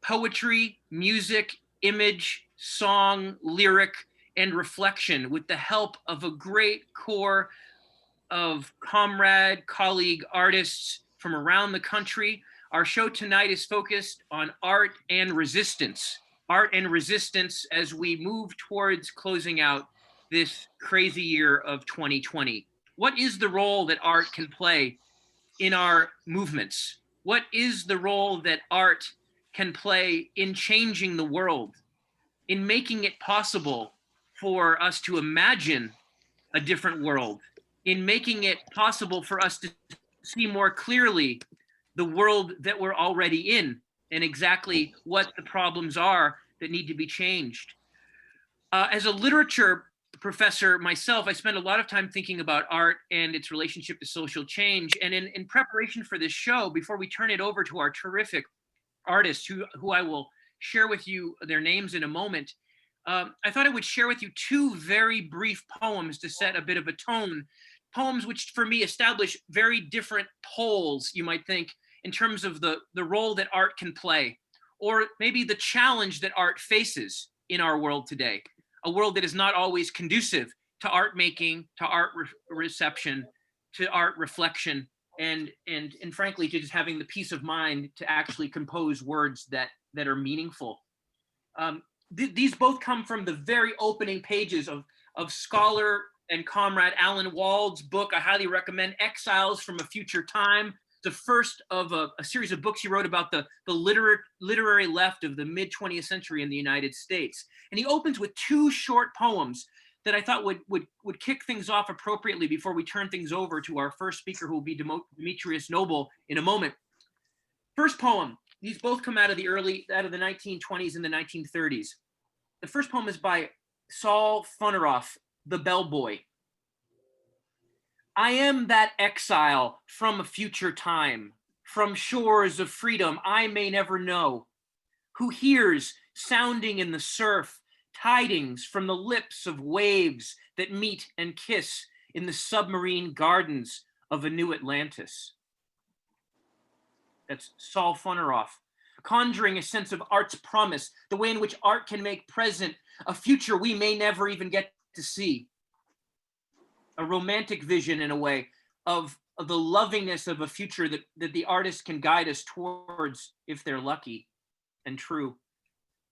Poetry, music, image, song, lyric, and reflection with the help of a great core of comrade, colleague artists from around the country. Our show tonight is focused on art and resistance. Art and resistance as we move towards closing out this crazy year of 2020. What is the role that art can play in our movements? What is the role that art can play in changing the world, in making it possible for us to imagine a different world, in making it possible for us to see more clearly the world that we're already in and exactly what the problems are that need to be changed. As a literature professor myself, I spend a lot of time thinking about art and its relationship to social change. And in preparation for this show, before we turn it over to our terrific artists who I will share with you their names in a moment, I thought I would share with you two very brief poems to set a bit of a tone. Poems which for me establish very different poles, you might think, in terms of the role that art can play, or maybe the challenge that art faces in our world today. A world that is not always conducive to art making, to art reception, to art reflection, and frankly, to just having the peace of mind to actually compose words that are meaningful. These both come from the very opening pages of scholar and comrade Alan Wald's book. I highly recommend Exiles from a Future Time, the first of a series of books he wrote about the literary left of the mid-20th century in the United States. And he opens with two short poems that I thought would kick things off appropriately before we turn things over to our first speaker, who will be Demetrius Noble in a moment. First poem, these both come out of the 1920s and the 1930s. The first poem is by Saul Funeroff, The Bellboy. I am that exile from a future time, from shores of freedom I may never know, who hears sounding in the surf tidings from the lips of waves that meet and kiss in the submarine gardens of a new Atlantis. That's Saul Funeroff, conjuring a sense of art's promise, the way in which art can make present a future we may never even get to see. A romantic vision, in a way, of the lovingness of a future that the artist can guide us towards if they're lucky and true.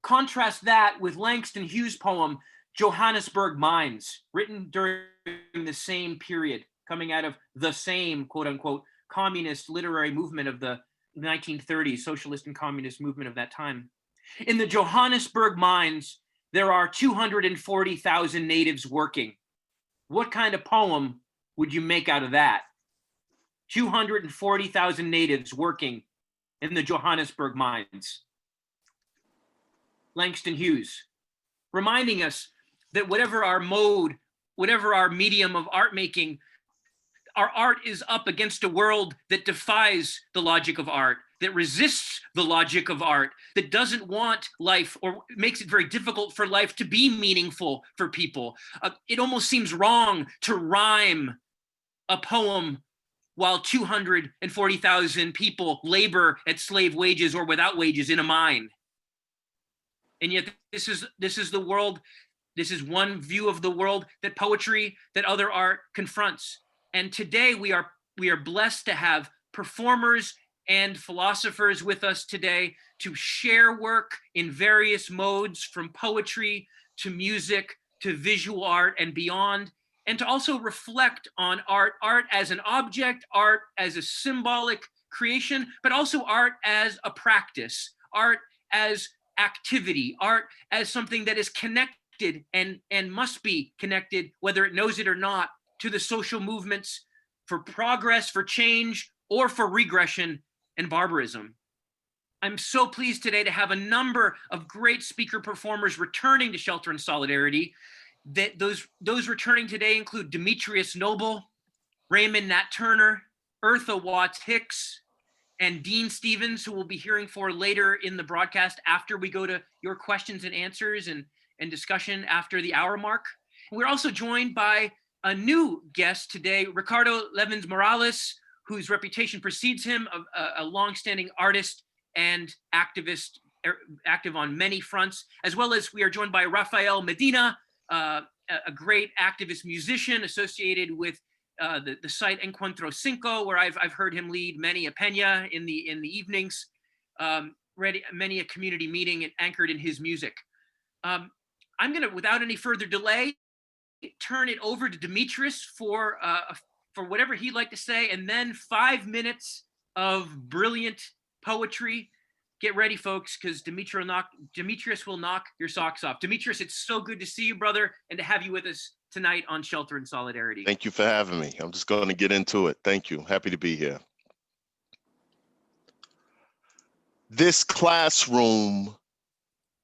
Contrast that with Langston Hughes' poem, Johannesburg Mines, written during the same period, coming out of the same, quote unquote, communist literary movement of the 1930s, socialist and communist movement of that time. In the Johannesburg Mines, there are 240,000 natives working. What kind of poem would you make out of that? 240,000 natives working in the Johannesburg Mines. Langston Hughes, reminding us that whatever our mode, whatever our medium of art making, our art is up against a world that defies the logic of art, that resists the logic of art, that doesn't want life or makes it very difficult for life to be meaningful for people. It almost seems wrong to rhyme a poem while 240,000 people labor at slave wages or without wages in a mine. And yet this is the world, this is one view of the world that poetry, that other art confronts. And today we are blessed to have performers and philosophers with us today to share work in various modes, from poetry to music to visual art and beyond, and to also reflect on art as an object, art as a symbolic creation, but also art as a practice, art as activity, art as something that is connected and must be connected, whether it knows it or not, to the social movements for progress, for change, or for regression and barbarism. I'm so pleased today to have a number of great speaker performers returning to Shelter in Solidarity. That those returning today include Demetrius Noble, Raymond Nat Turner, Eartha Hicks, and Dean Stevens, who we'll be hearing for later in the broadcast after we go to your questions and answers and discussion after the hour mark. And we're also joined by a new guest today, Ricardo Levins Morales, whose reputation precedes him, a longstanding artist and activist, active on many fronts, as well as we are joined by Rafael Medina, a great activist musician associated with the site Encuentro Cinco, where I've heard him lead many a peña in the evenings, many a community meeting anchored in his music. I'm gonna, without any further delay, turn it over to Demetrius for whatever he'd like to say, and then 5 minutes of brilliant poetry. Get ready, folks, because Demetrius will knock your socks off. Demetrius, it's so good to see you, brother, and to have you with us tonight on Shelter in Solidarity. Thank you for having me. I'm just going to get into it. Thank you. Happy to be here. This classroom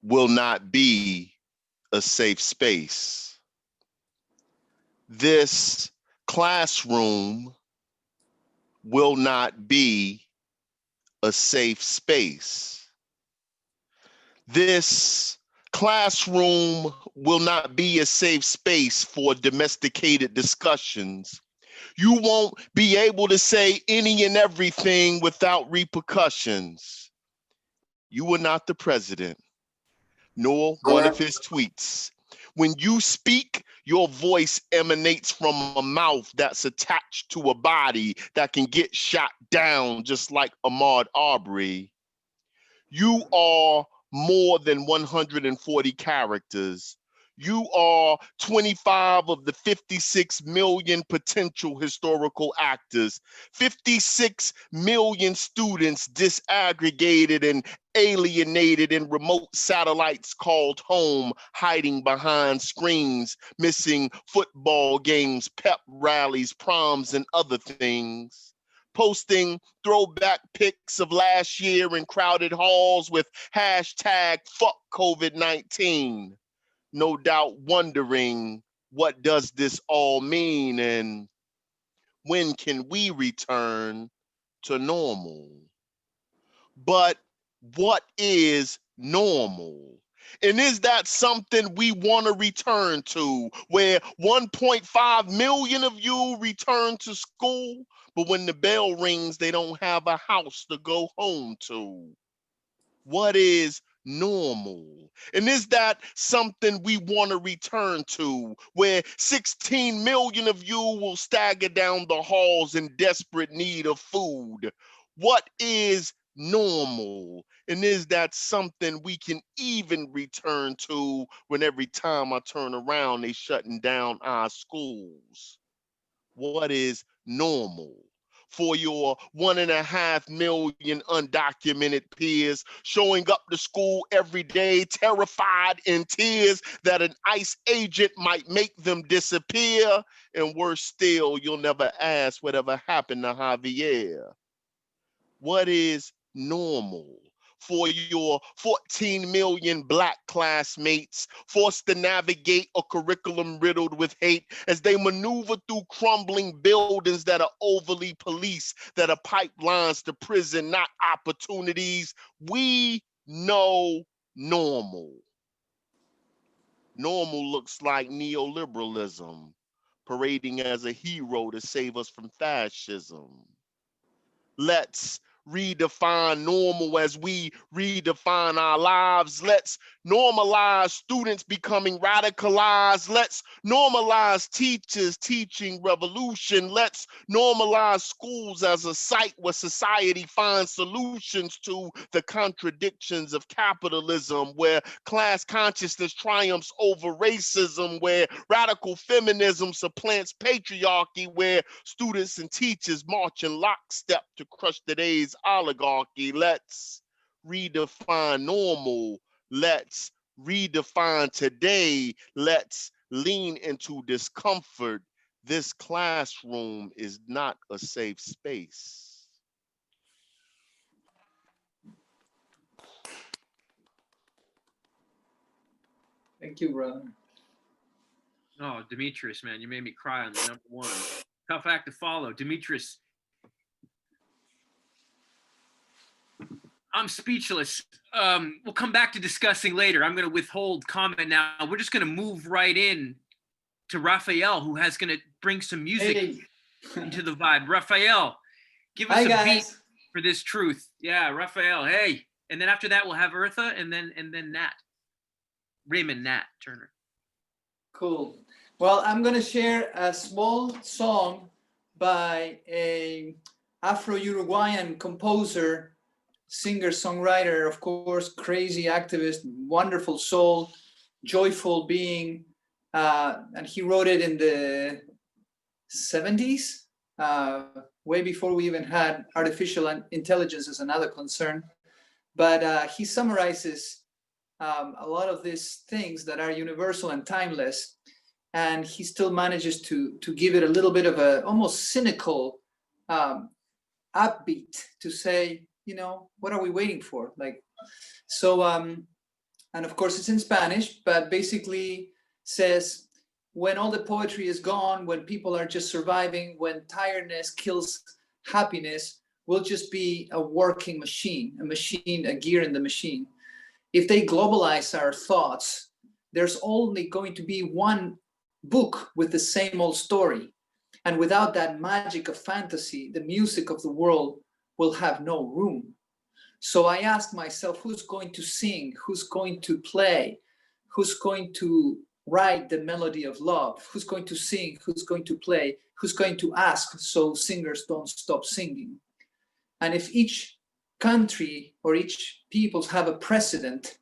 will not be a safe space. This classroom will not be a safe space. This classroom will not be a safe space for domesticated discussions. You won't be able to say any and everything without repercussions. You are not the president, nor one of his tweets. When you speak, your voice emanates from a mouth that's attached to a body that can get shot down, just like Ahmaud Arbery. You are more than 140 characters. You are 25 of the 56 million potential historical actors, 56 million students disaggregated and alienated in remote satellites called home, hiding behind screens, missing football games, pep rallies, proms, and other things. Posting throwback pics of last year in crowded halls with hashtag fuck COVID-19. No doubt wondering, what does this all mean and when can we return to normal? But what is normal? And is that something we want to return to, where 1.5 million of you return to school, but when the bell rings, they don't have a house to go home to? What is normal? And is that something we want to return to, where 16 million of you will stagger down the halls in desperate need of food? What is normal? And is that something we can even return to when every time I turn around, they shutting down our schools? What is normal? For your 1.5 million undocumented peers showing up to school every day, terrified in tears that an ICE agent might make them disappear. And worse still, you'll never ask whatever happened to Javier. What is normal? For your 14 million Black classmates forced to navigate a curriculum riddled with hate as they maneuver through crumbling buildings that are overly policed, that are pipelines to prison, not opportunities. We know normal. Normal looks like neoliberalism, parading as a hero to save us from fascism. Let's redefine normal as we redefine our lives. Let's normalize students becoming radicalized. Let's normalize teachers teaching revolution. Let's normalize schools as a site where society finds solutions to the contradictions of capitalism, where class consciousness triumphs over racism, where radical feminism supplants patriarchy, where students and teachers march in lockstep to crush today's oligarchy. Let's redefine normal. Let's redefine today. Let's lean into discomfort. This classroom is not a safe space. Thank you, brother. Oh, Demetrius, man, you made me cry on the number one. Tough act to follow. Demetrius, I'm speechless. We'll come back to discussing later. I'm going to withhold comment now. We're just going to move right in to Rafael, who has going to bring some music into the vibe. Rafael, give us a beat for this truth. Yeah, Rafael, hey. And then after that, we'll have Eartha and then Nat. Raymond Nat Turner. Cool. Well, I'm going to share a small song by a Afro-Uruguayan composer, singer-songwriter, of course, crazy activist, wonderful soul, joyful being. And he wrote it in the 70s, way before we even had artificial intelligence as another concern. But he summarizes a lot of these things that are universal and timeless. And he still manages to give it a little bit of a almost cynical upbeat to say, you know, what are we waiting for? Like, so, and of course it's in Spanish, but basically says, when all the poetry is gone, when people are just surviving, when tiredness kills happiness, we'll just be a working machine, a gear in the machine. If they globalize our thoughts, there's only going to be one book with the same old story. And without that magic of fantasy, the music of the world will have no room. So I ask myself, who's going to sing? Who's going to play? Who's going to write the melody of love? Who's going to sing? Who's going to play? Who's going to ask so singers don't stop singing? And if each country or each peoples have a precedent,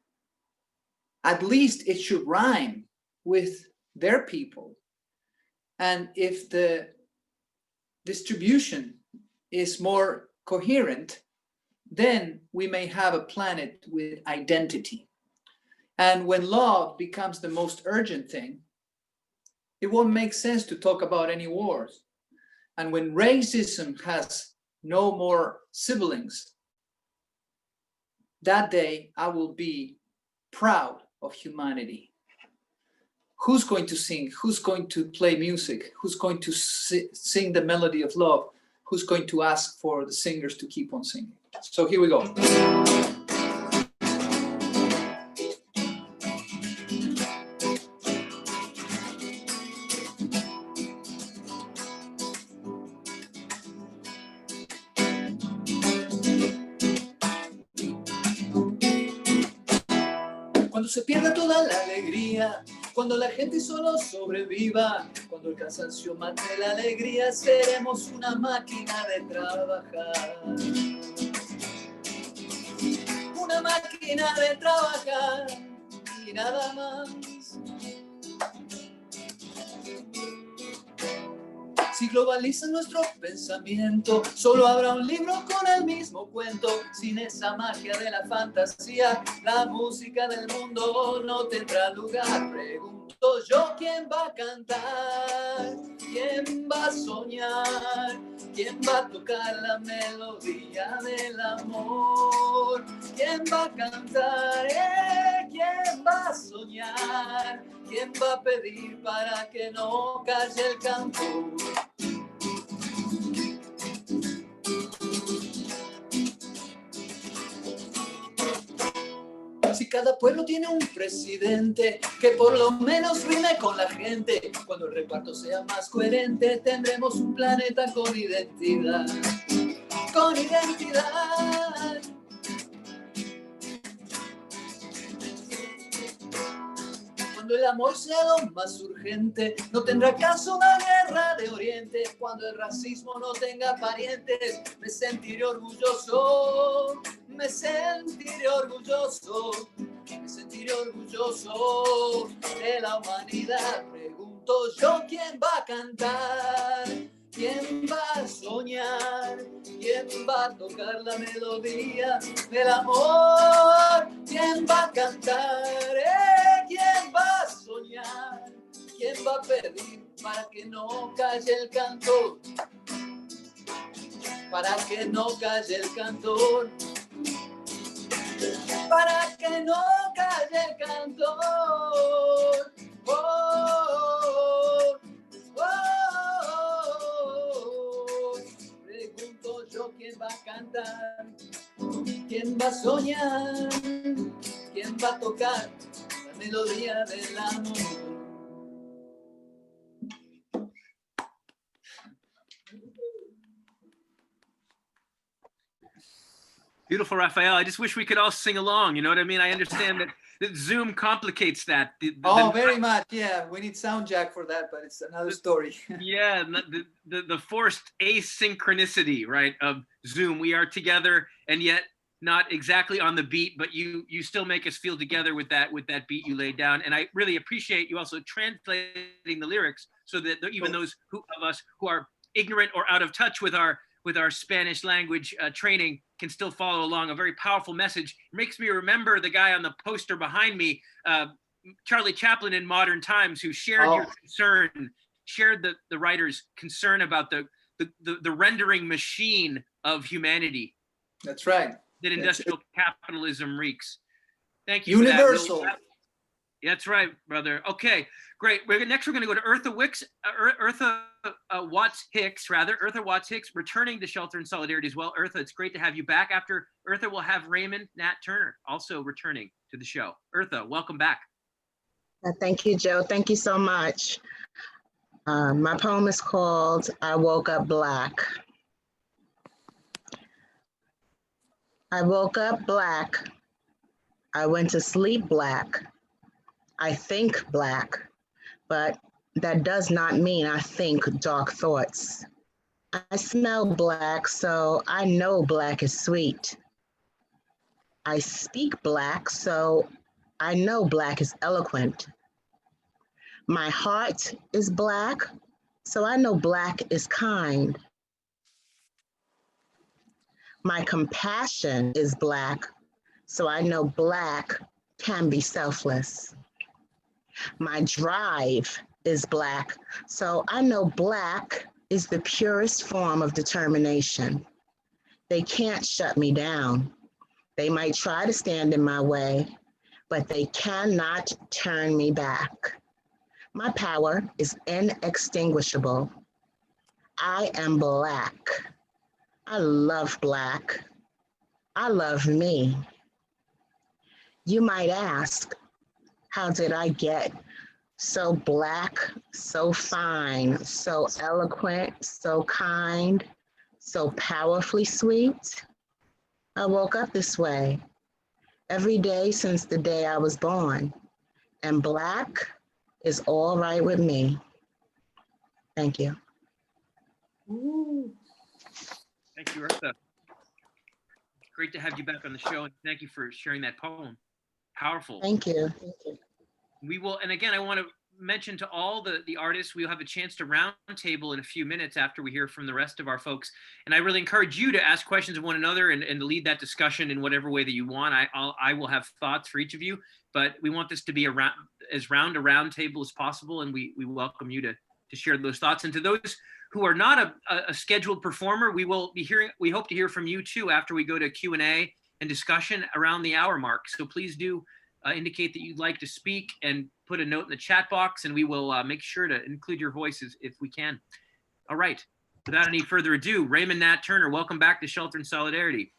at least it should rhyme with their people. And if the distribution is more coherent, then we may have a planet with identity. And when love becomes the most urgent thing, it won't make sense to talk about any wars. And when racism has no more siblings, that day I will be proud of humanity. Who's going to sing? Who's going to play music? Who's going to sing the melody of love? Who's going to ask for the singers to keep on singing? So here we go. Cuando se pierda toda la alegría, cuando la gente solo sobreviva, cuando el cansancio mate la alegría, seremos una máquina de trabajar. Una máquina de trabajar y nada más. Si globalizan nuestro pensamiento, solo habrá un libro con el mismo cuento. Sin esa magia de la fantasía, la música del mundo no tendrá lugar. Pregunto yo, ¿quién va a cantar? ¿Quién va a soñar? ¿Quién va a tocar la melodía del amor? ¿Quién va a cantar? ¿Quién va a soñar? ¿Quién va a pedir para que no calle el canto? Si cada pueblo tiene un presidente que por lo menos rime con la gente, cuando el reparto sea más coherente, tendremos un planeta con identidad. Con identidad. Cuando el amor sea lo más urgente, no tendrá caso una guerra de Oriente. Cuando el racismo no tenga parientes, me sentiré orgulloso, me sentiré orgulloso, me sentiré orgulloso de la humanidad. Pregunto yo, ¿quién va a cantar? ¿Quién va a soñar? ¿Quién va a tocar la melodía del amor? ¿Quién va a cantar? ¿Quién va a soñar? ¿Quién va a pedir para que no calle el cantor? Para que no calle el cantor. Para que no calle el cantor. Oh, oh, oh. Pregunto yo, ¿quién va a cantar? ¿Quién va a soñar? ¿Quién va a tocar la melodía del amor? Beautiful, Rafael. I just wish we could all sing along. You know what I mean? I understand that Zoom complicates that. Very much. Yeah, we need sound jack for that, but it's another story. Yeah, the forced asynchronicity, right, of Zoom. We are together and yet not exactly on the beat, but you still make us feel together with that beat you laid down. And I really appreciate you also translating the lyrics so that even those of us who are ignorant or out of touch with our Spanish language training can still follow along. A very powerful message. It makes me remember the guy on the poster behind me, Charlie Chaplin in Modern Times, who shared your concern, shared the writer's concern about the rendering machine of humanity. That's right. That industrial capitalism wreaks. Thank you. Universal. That's right, brother. Okay, great. Next, we're going to go to Eartha Watts Hicks, returning to Shelter in Solidarity as well. Eartha, it's great to have you back. After Eartha, we'll have Raymond Nat Turner also returning to the show. Eartha, welcome back. Thank you, Joe. Thank you so much. My poem is called I Woke Up Black. I woke up black. I went to sleep black. I think black, but that does not mean I think dark thoughts. I smell black, so I know black is sweet. I speak black, so I know black is eloquent. My heart is black, so I know black is kind. My compassion is black, so I know black can be selfless. My drive is black, so I know black is the purest form of determination. They can't shut me down. They might try to stand in my way, but they cannot turn me back. My power is inextinguishable. I am black. I love black. I love me. You might ask, how did I get so black, so fine, so eloquent, so kind, so powerfully sweet? I woke up this way every day since the day I was born, and black is all right with me. Thank you. Ooh. Thank you, Eartha. Great to have you back on the show, and thank you for sharing that poem. Powerful. Thank you. Thank you. We will, and again, I want to mention to all the artists, we'll have a chance to roundtable in a few minutes after we hear from the rest of our folks. And I really encourage you to ask questions of one another and to lead that discussion in whatever way that you want. I will have thoughts for each of you, but we want this to be as round a roundtable as possible, and we welcome you to share those thoughts. And to those who are not a scheduled performer, we hope to hear from you too after we go to Q&A and discussion around the hour mark. So please do indicate that you'd like to speak and put a note in the chat box, and we will make sure to include your voices if we can. All right, without any further ado, Raymond Nat Turner, welcome back to Shelter in Solidarity.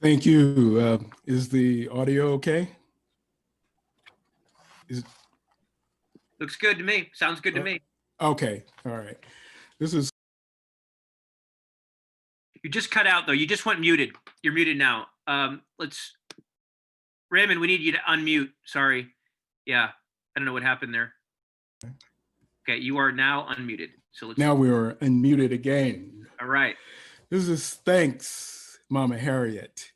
Thank you. Is the audio okay? Looks good to me. Sounds good to me. Okay, all right. This is. You just cut out though. You just went muted. You're muted now. Raymond, we need you to unmute. Sorry. Yeah. I don't know what happened there. Okay, you are now unmuted. So let's. Now we are unmuted again. All right. This is thanks, Mama Harriet.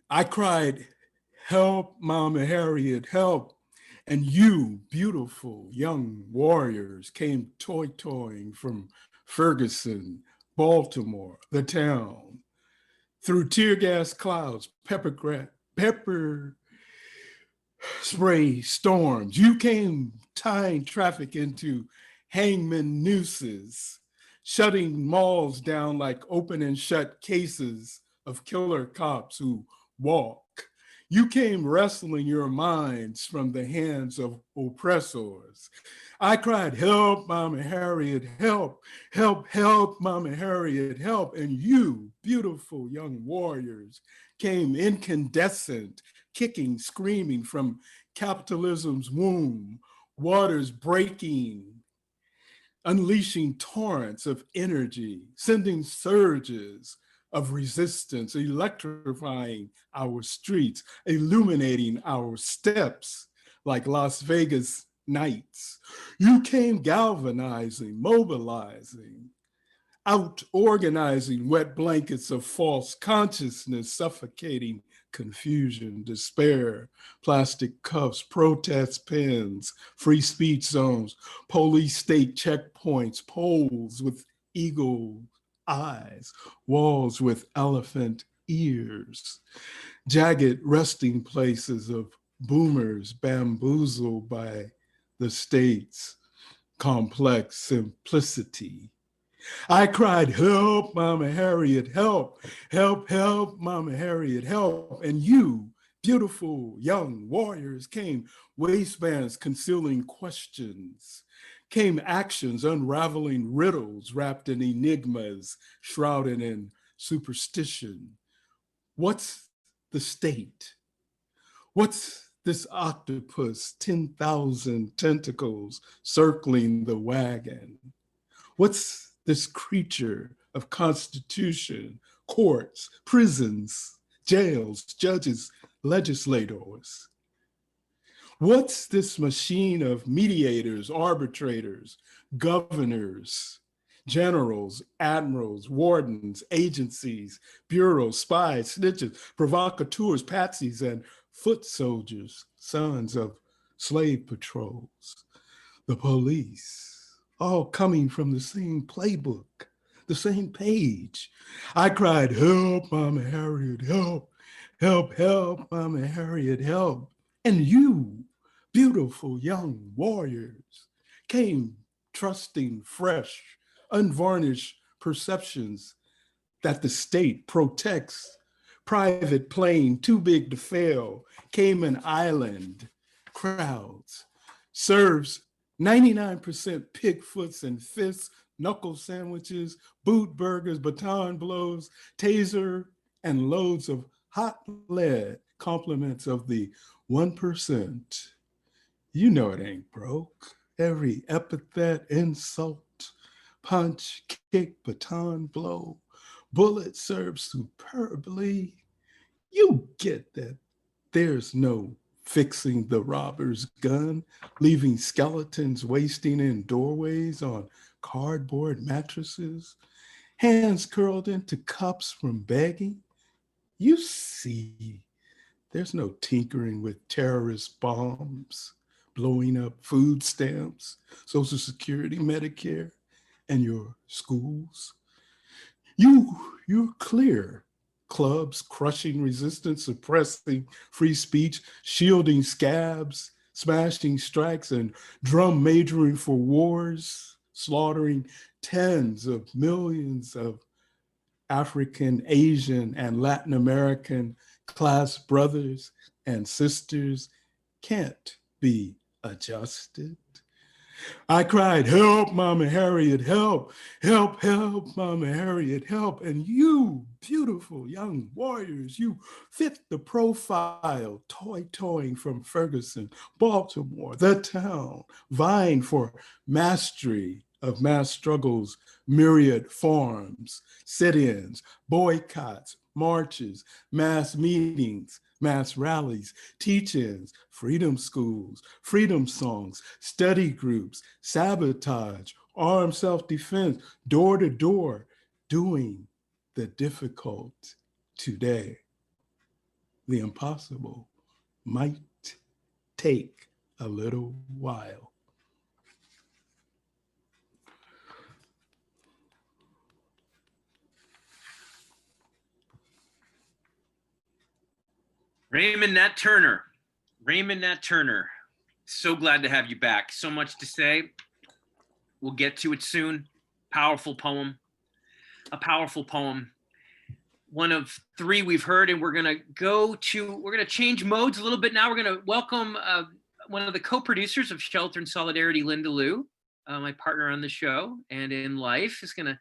I cried, help, Mama Harriet, help. And you, beautiful young warriors, came toy-toying from Ferguson, Baltimore, the town, through tear gas clouds, pepper spray storms. You came tying traffic into hangman nooses, shutting malls down like open and shut cases of killer cops who walk. You came wrestling your minds from the hands of oppressors. I cried, help, Mama Harriet, help, help, help, Mama Harriet, help. And you, beautiful young warriors, came incandescent, kicking, screaming from capitalism's womb, waters breaking, unleashing torrents of energy, sending surges of resistance, electrifying our streets, illuminating our steps like Las Vegas nights. You came galvanizing, mobilizing, out organizing wet blankets of false consciousness, suffocating confusion, despair, plastic cuffs, protest pens, free speech zones, police state checkpoints, poles with eagle eyes, walls with elephant ears, jagged resting places of boomers bamboozled by the state's complex simplicity. I cried, help, Mama Harriet, help, help, help, Mama Harriet, help. And you, beautiful young warriors, came waistbands concealing questions, came actions unraveling riddles wrapped in enigmas, shrouded in superstition. What's the state? What's this octopus, 10,000 tentacles circling the wagon? What's this creature of constitution, courts, prisons, jails, judges, legislators? What's this machine of mediators, arbitrators, governors, generals, admirals, wardens, agencies, bureaus, spies, snitches, provocateurs, patsies, and foot soldiers, sons of slave patrols, the police, all coming from the same playbook, the same page. I cried, help, Mama Harriet, help, help, help, Mama Harriet, help. And you, beautiful young warriors, came trusting fresh, unvarnished perceptions that the state protects. Private plane, too big to fail, Cayman Island crowds, serves 99% pig foots and fists, knuckle sandwiches, boot burgers, baton blows, taser, and loads of hot lead, compliments of the 1%. You know it ain't broke. Every epithet, insult, punch, kick, baton blow, bullet served superbly. You get that there's no fixing the robber's gun, leaving skeletons wasting in doorways on cardboard mattresses, hands curled into cups from begging. You see, there's no tinkering with terrorist bombs, blowing up food stamps, Social Security, Medicare, and your schools. You're clear. Clubs crushing resistance, suppressing free speech, shielding scabs, smashing strikes, and drum majoring for wars, slaughtering tens of millions of African, Asian, and Latin American class brothers and sisters can't be adjusted. I cried, help, Mama Harriet, help, help, help, Mama Harriet, help. And you, beautiful young warriors, you fit the profile, toy-toying from Ferguson, Baltimore, the town, vying for mastery of mass struggles, myriad forms, sit-ins, boycotts, marches, mass meetings, mass rallies, teach-ins, freedom schools, freedom songs, study groups, sabotage, armed self-defense, door to door, doing the difficult today. The impossible might take a little while. Raymond Nat Turner. Raymond Nat Turner. So glad to have you back. So much to say. We'll get to it soon. Powerful poem. A powerful poem. One of three we've heard, and we're gonna change modes a little bit now. We're gonna welcome one of the co-producers of Shelter and Solidarity, Linda Liu, my partner on the show and in life, is gonna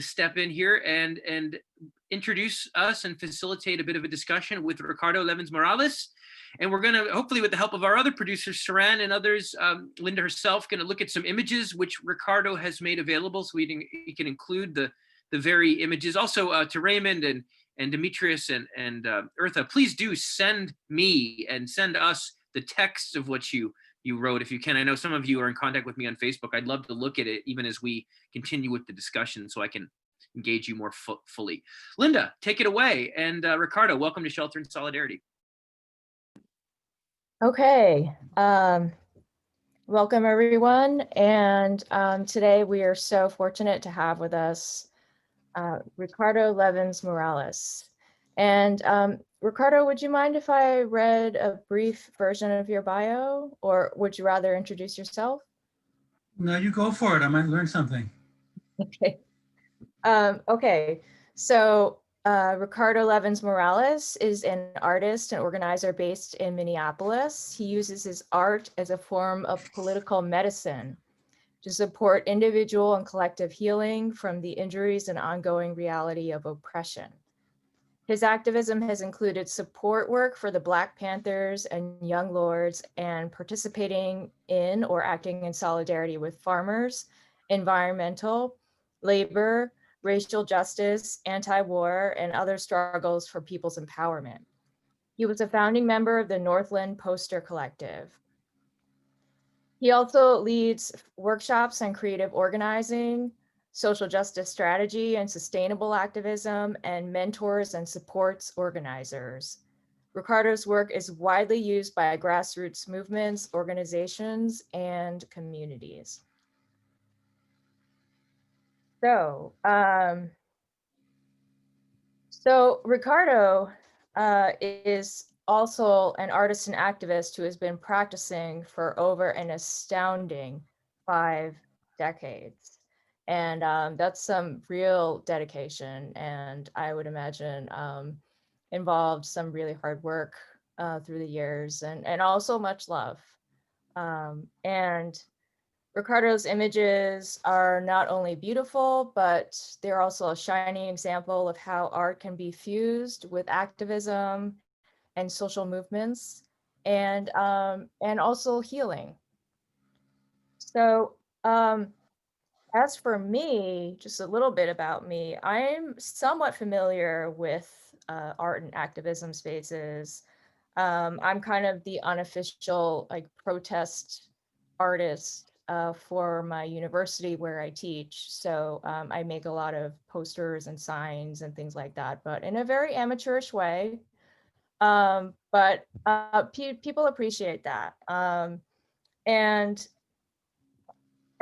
step in here and introduce us and facilitate a bit of a discussion with Ricardo Levins Morales. And we're gonna, hopefully with the help of our other producers, Saran and others, Linda herself, gonna look at some images which Ricardo has made available, so we can include the very images. Also to Raymond and Demetrius and Eartha, please do send me and send us the text of what you wrote if you can. I know some of you are in contact with me on Facebook. I'd love to look at it even as we continue with the discussion so I can engage you more fully. Linda, take it away. And Ricardo, welcome to Shelter and Solidarity. Okay, welcome everyone. And today we are so fortunate to have with us Ricardo Levins Morales. And Ricardo, would you mind if I read a brief version of your bio, or would you rather introduce yourself? No, you go for it. I might learn something. Okay. Okay, so Ricardo Levins Morales is an artist and organizer based in Minneapolis. He uses his art as a form of political medicine to support individual and collective healing from the injuries and ongoing reality of oppression. His activism has included support work for the Black Panthers and Young Lords, and participating in or acting in solidarity with farmers, environmental, labor, racial justice, anti-war, and other struggles for people's empowerment. He was a founding member of the Northland Poster Collective. He also leads workshops on creative organizing, social justice strategy and sustainable activism, and mentors and supports organizers. Ricardo's work is widely used by grassroots movements, organizations, and communities. So Ricardo is also an artist and activist who has been practicing for over an astounding 5 decades. And that's some real dedication, and I would imagine involved some really hard work through the years, and also much love. And Ricardo's images are not only beautiful, but they're also a shining example of how art can be fused with activism and social movements, and also healing. So as for me, just a little bit about me, I'm somewhat familiar with art and activism spaces. I'm kind of the unofficial protest artist for my university where I teach. So I make a lot of posters and signs and things like that, but in a very amateurish way. But people appreciate that.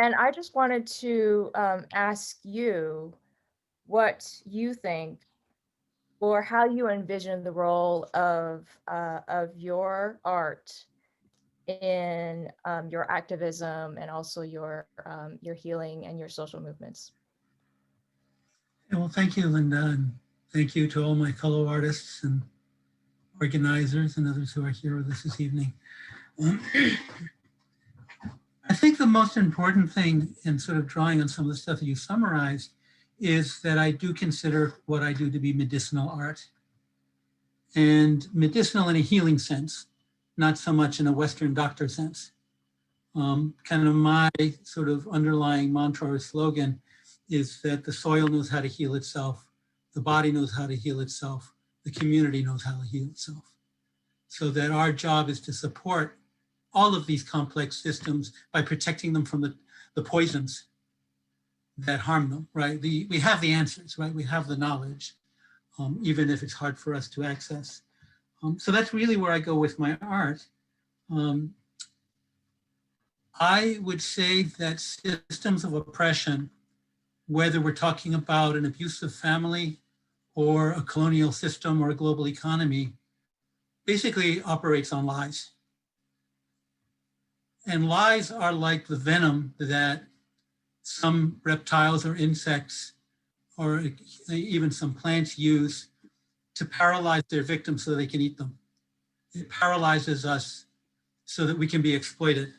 And I just wanted to ask you what you think, or how you envision the role of your art in your activism, and also your healing and your social movements. Yeah, well, thank you, Linda, and thank you to all my fellow artists and organizers and others who are here with us this evening. I think the most important thing in sort of drawing on some of the stuff that you summarized is that I do consider what I do to be medicinal art, and medicinal in a healing sense, not so much in a Western doctor sense. Kind of my sort of underlying mantra or slogan is that the soil knows how to heal itself, the body knows how to heal itself, the community knows how to heal itself. So that our job is to support all of these complex systems by protecting them from the poisons that harm them, right? We have the answers, right? We have the knowledge, even if it's hard for us to access. So that's really where I go with my art. I would say that systems of oppression, whether we're talking about an abusive family or a colonial system or a global economy, basically operates on lies. And lies are like the venom that some reptiles or insects or even some plants use to paralyze their victims so they can eat them. It paralyzes us so that we can be exploited.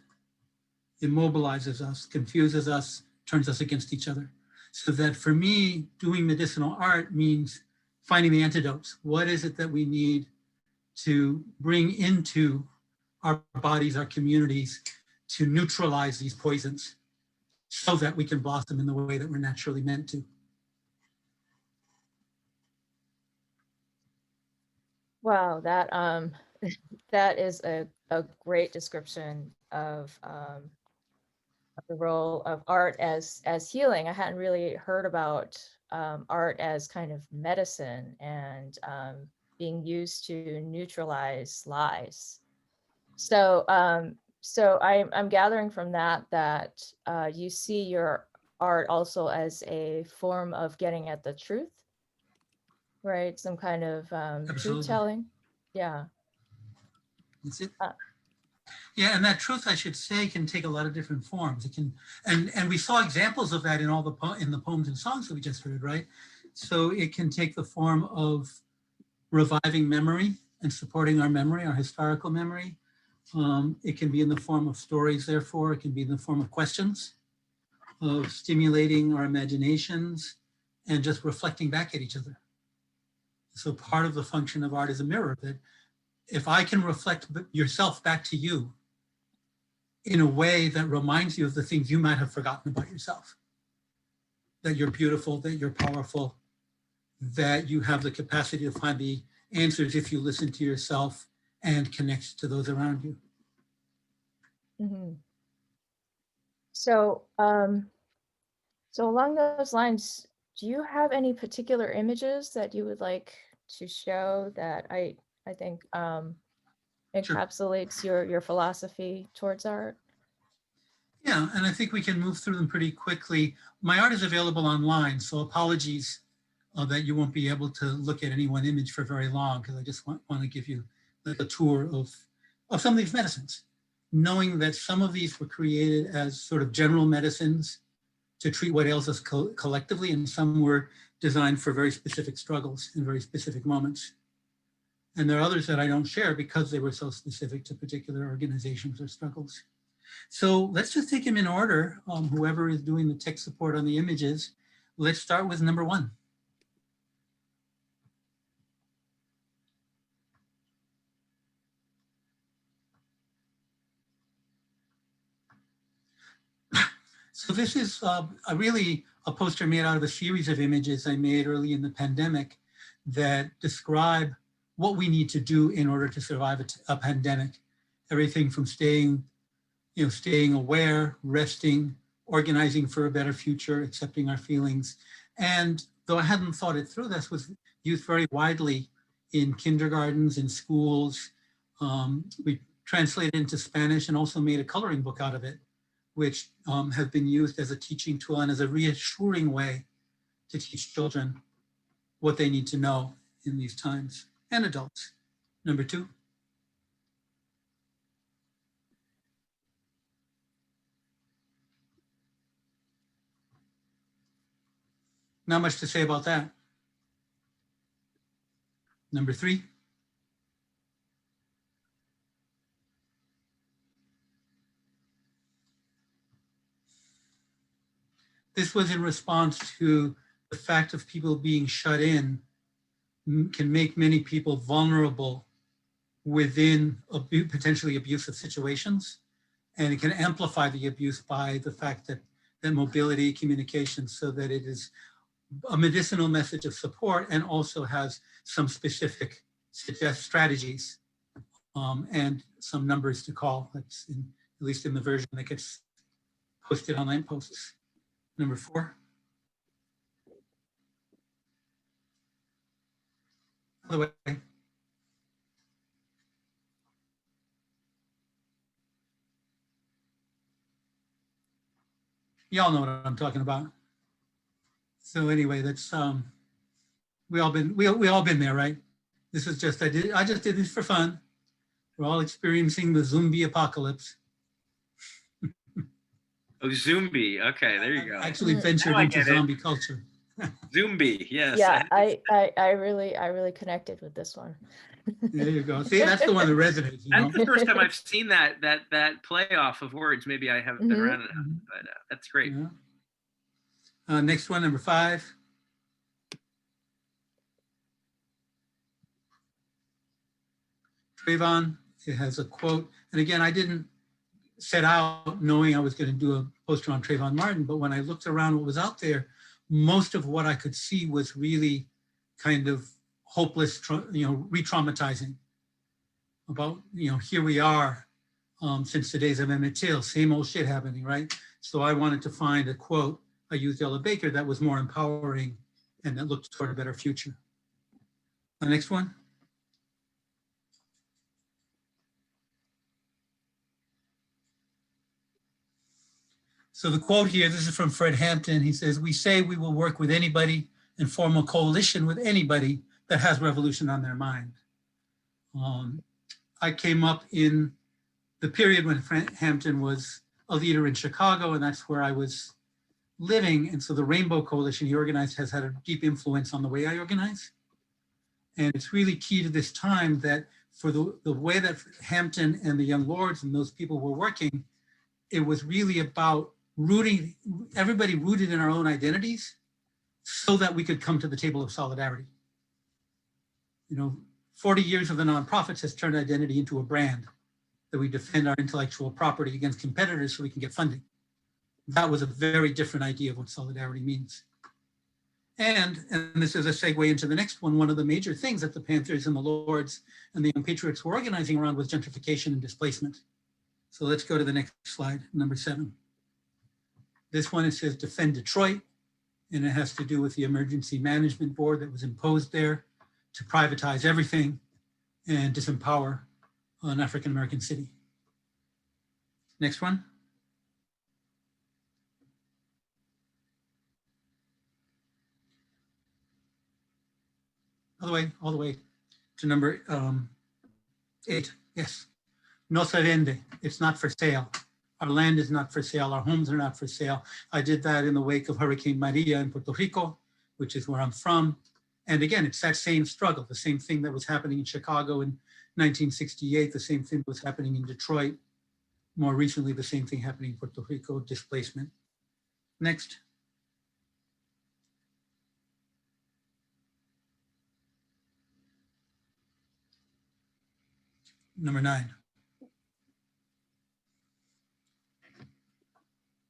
Immobilizes us, confuses us, turns us against each other. So that for me, doing medicinal art means finding the antidotes. What is it that we need to bring into our bodies, our communities, to neutralize these poisons so that we can blossom in the way that we're naturally meant to? Wow, that that is a great description of the role of art as healing. I hadn't really heard about art as kind of medicine and being used to neutralize lies. So so I'm gathering from that you see your art also as a form of getting at the truth, right? Some kind of truth telling. Yeah. That's it. Uh, Yeah, and that truth, I should say, can take a lot of different forms. It can, and we saw examples of that in all the poems and songs that we just heard, right? So it can take the form of reviving memory and supporting our memory, our historical memory. It can be in the form of stories, therefore. It can be in the form of questions, of stimulating our imaginations and just reflecting back at each other. So part of the function of art is a mirror, that if I can reflect yourself back to you in a way that reminds you of the things you might have forgotten about yourself, that you're beautiful, that you're powerful, that you have the capacity to find the answers if you listen to yourself and connect to those around you. mm-hmm. So, so along those lines, do you have any particular images that you would like to show that I think encapsulates your philosophy towards art? Yeah, and I think we can move through them pretty quickly. My art is available online, so apologies that you won't be able to look at any one image for very long, because I just want to give you a tour of some of these medicines, knowing that some of these were created as sort of general medicines to treat what ails us collectively, and some were designed for very specific struggles in very specific moments. And there are others that I don't share because they were so specific to particular organizations or struggles. So let's just take them in order. Whoever is doing the tech support on the images, let's start with number 1. So this is really a poster made out of a series of images I made early in the pandemic that describe what we need to do in order to survive a pandemic. Everything from staying aware, resting, organizing for a better future, accepting our feelings. And though I hadn't thought it through, this was used very widely in kindergartens, in schools. We translated into Spanish and also made a coloring book out of it, which has been used as a teaching tool and as a reassuring way to teach children what they need to know in these times, and adults. Number 2. Not much to say about that. Number 3. This was in response to the fact of people being shut in can make many people vulnerable within potentially abusive situations. And it can amplify the abuse by the fact that mobility, communication, so that it is a medicinal message of support and also has some specific strategies and some numbers to call. That's at least in the version that gets posted on lampposts. Number 4. Other way. Y'all know what I'm talking about. So anyway, that's we all been there, right? This is just I just did this for fun. We're all experiencing the zombie apocalypse. Oh, zombie. Okay, there you go. I actually ventured into zombie culture. Zombie, yes. Yeah, I really connected with this one. There you go. See, that's the one that resonates. You know? That's the first time I've seen that play off of words. Maybe I haven't been around enough, but that's great. Yeah. Next one, number 5. Trayvon, it has a quote. And again, I didn't set out knowing I was going to do a poster on Trayvon Martin, but when I looked around what was out there, most of what I could see was really kind of hopeless, re-traumatizing about, here we are since the days of Emmett Till, same old shit happening, right? So I wanted to find a quote. I used Ella Baker that was more empowering and that looked toward a better future. The next one. So the quote here, this is from Fred Hampton. He says, "We say we will work with anybody and form a coalition with anybody that has revolution on their mind." I came up in the period when Fred Hampton was a leader in Chicago, and that's where I was living. And so the Rainbow Coalition he organized has had a deep influence on the way I organize. And it's really key to this time that for the way that Hampton and the Young Lords and those people were working, it was really about everybody rooted in our own identities so that we could come to the table of solidarity. 40 years of the nonprofits has turned identity into a brand that we defend our intellectual property against competitors so we can get funding. That was a very different idea of what solidarity means. And this is a segue into the next one. One of the major things that the Panthers and the Lords and the Young Patriots were organizing around was gentrification and displacement. So let's go to the next slide, number 7. This one, it says Defend Detroit, and it has to do with the emergency management board that was imposed there to privatize everything and disempower an African-American city. Next one. All the way to number 8, yes. No se vende, it's not for sale. Our land is not for sale, our homes are not for sale. I did that in the wake of Hurricane Maria in Puerto Rico, which is where I'm from. And again, it's that same struggle, the same thing that was happening in Chicago in 1968, the same thing that was happening in Detroit. More recently, the same thing happening in Puerto Rico, displacement. Next. Number 9.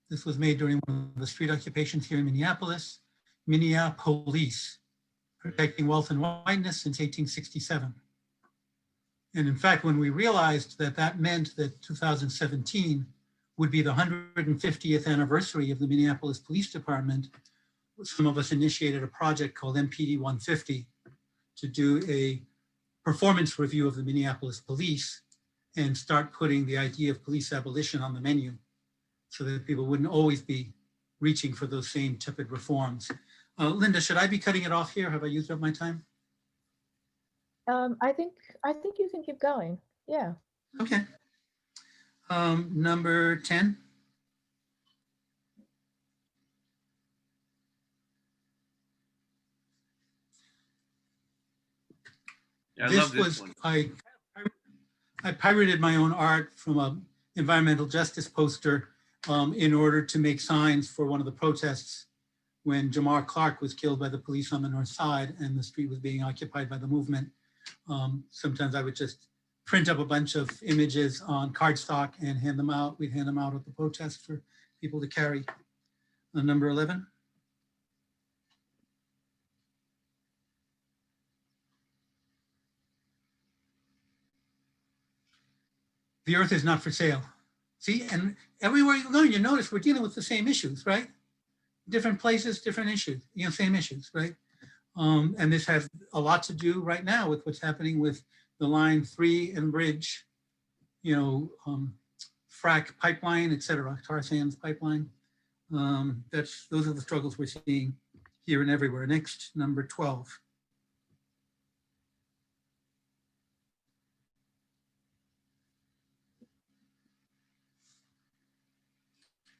This was made during one of the street occupations here in Minneapolis. Minneapolis, protecting wealth and whiteness since 1867. And in fact, when we realized that that meant that 2017 would be the 150th anniversary of the Minneapolis Police Department, some of us initiated a project called MPD 150 to do a performance review of the Minneapolis police and start putting the idea of police abolition on the menu so that people wouldn't always be reaching for those same tepid reforms. Linda, should I be cutting it off here? Have I used up my time? I think you can keep going. Yeah. Okay. Number 10. I love this one. I pirated my own art from an environmental justice poster in order to make signs for one of the protests when Jamar Clark was killed by the police on the north side and the street was being occupied by the movement. Sometimes I would just print up a bunch of images on cardstock and hand them out. We'd hand them out at the protest for people to carry. Number 11. the earth is not for sale. See, and everywhere you go, you notice we're dealing with the same issues, right? Different places, different issues, same issues, right? And this has a lot to do right now with what's happening with the Line 3 and bridge, frac pipeline, et cetera, tar sands pipeline. Those are the struggles we're seeing here and everywhere. Next, number 12.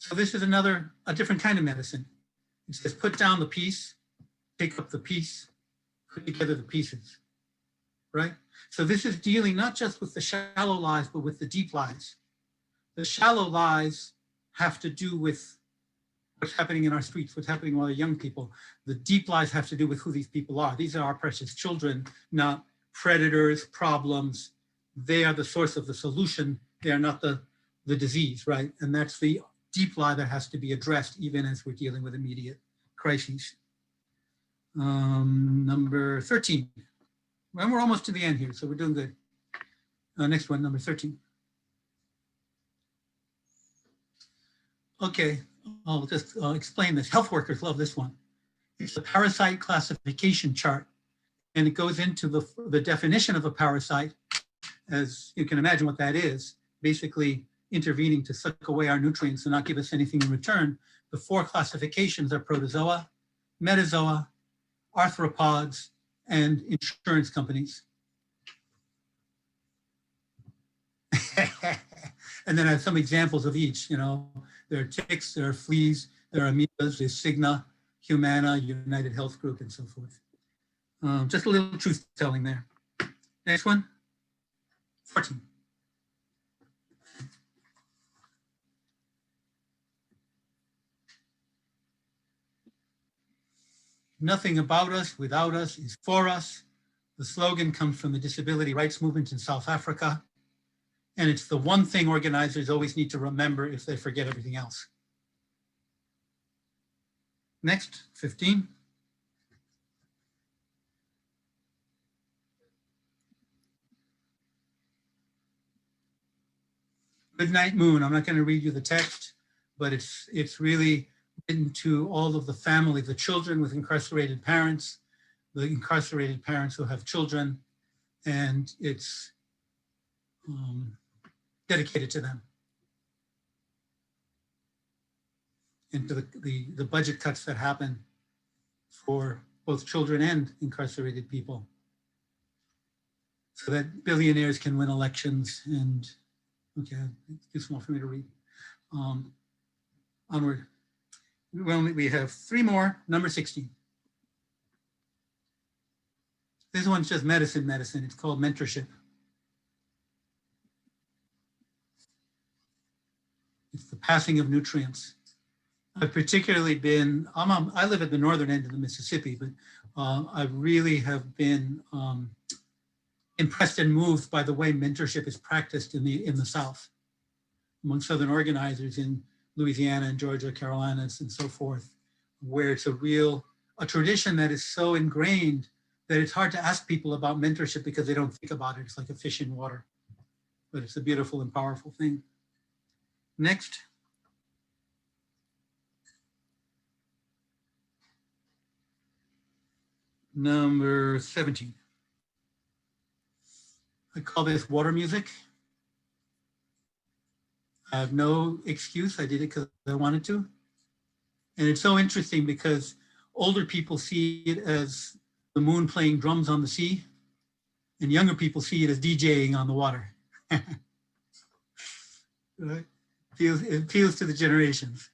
So this is a different kind of medicine. It says, put down the piece, pick up the piece, put together the pieces, right? So this is dealing not just with the shallow lies, but with the deep lies. The shallow lies have to do with what's happening in our streets, what's happening with our young people. The deep lies have to do with who these people are. These are our precious children, not predators, problems. They are the source of the solution. They are not the disease, right? And that's the deep lie that has to be addressed even as we're dealing with immediate crises. Number 13. Well, we're almost to the end here, so we're doing good. Next one, number 13. Okay, I'll just explain this. Health workers love this one. It's the parasite classification chart, and it goes into the definition of a parasite, as you can imagine what that is, basically intervening to suck away our nutrients and not give us anything in return. The 4 classifications are protozoa, metazoa, arthropods, and insurance companies. And then I have some examples of each, there are ticks, there are fleas, there are amoebas, there's Cigna, Humana, United Health Group, and so forth. Just a little truth telling there. Next one, 14. Nothing about us without us is for us. The slogan comes from the disability rights movement in South Africa. And it's the one thing organizers always need to remember if they forget everything else. Next, 15. Good Night Moon. I'm not going to read you the text, but it's really written to all of the family, the children with incarcerated parents, the incarcerated parents who have children, and it's dedicated to them. And to the budget cuts that happen for both children and incarcerated people, so that billionaires can win elections. And okay, it's too small for me to read. Onward. We have 3 more, number 16. This one's just medicine. It's called mentorship. It's the passing of nutrients. I've particularly been, I live at the northern end of the Mississippi, but I really have been impressed and moved by the way mentorship is practiced in the South, among Southern organizers in Louisiana and Georgia, Carolinas, and so forth, where it's a tradition that is so ingrained that it's hard to ask people about mentorship because they don't think about it. It's like a fish in water, but it's a beautiful and powerful thing. Next. Number 17. I call this water music. I have no excuse. I did it because I wanted to. And it's so interesting because older people see it as the moon playing drums on the sea, and younger people see it as DJing on the water. Right? It appeals to the generations.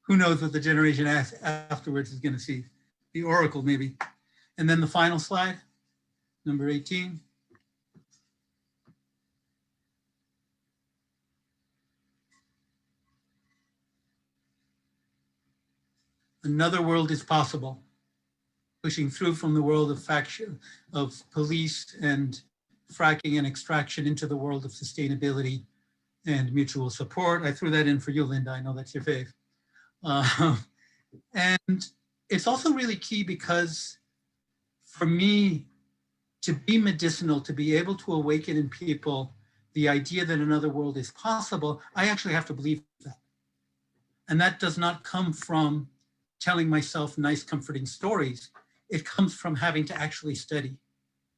Who knows what the generation afterwards is going to see? The oracle, maybe. And then the final slide, number 18. Another world is possible, pushing through from the world of faction, of police and fracking and extraction into the world of sustainability and mutual support. I threw that in for you, Linda. I know that's your fave. And it's also really key because for me, to be medicinal, to be able to awaken in people the idea that another world is possible, I actually have to believe that. And that does not come from telling myself nice, comforting stories. It comes from having to actually study.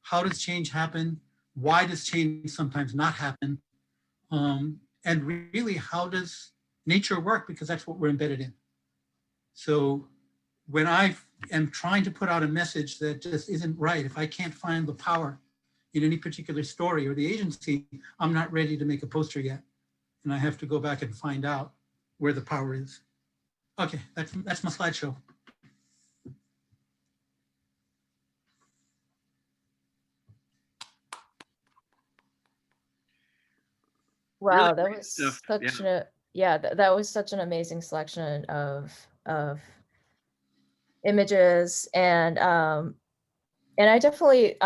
How does change happen? Why does change sometimes not happen? And really, how does nature work? Because that's what we're embedded in. So when I am trying to put out a message that just isn't right, if I can't find the power in any particular story or the agency, I'm not ready to make a poster yet. And I have to go back and find out where the power is. Okay, that's my slideshow. Wow, Really that great was stuff. such Yeah. that was such an amazing selection of images, and I definitely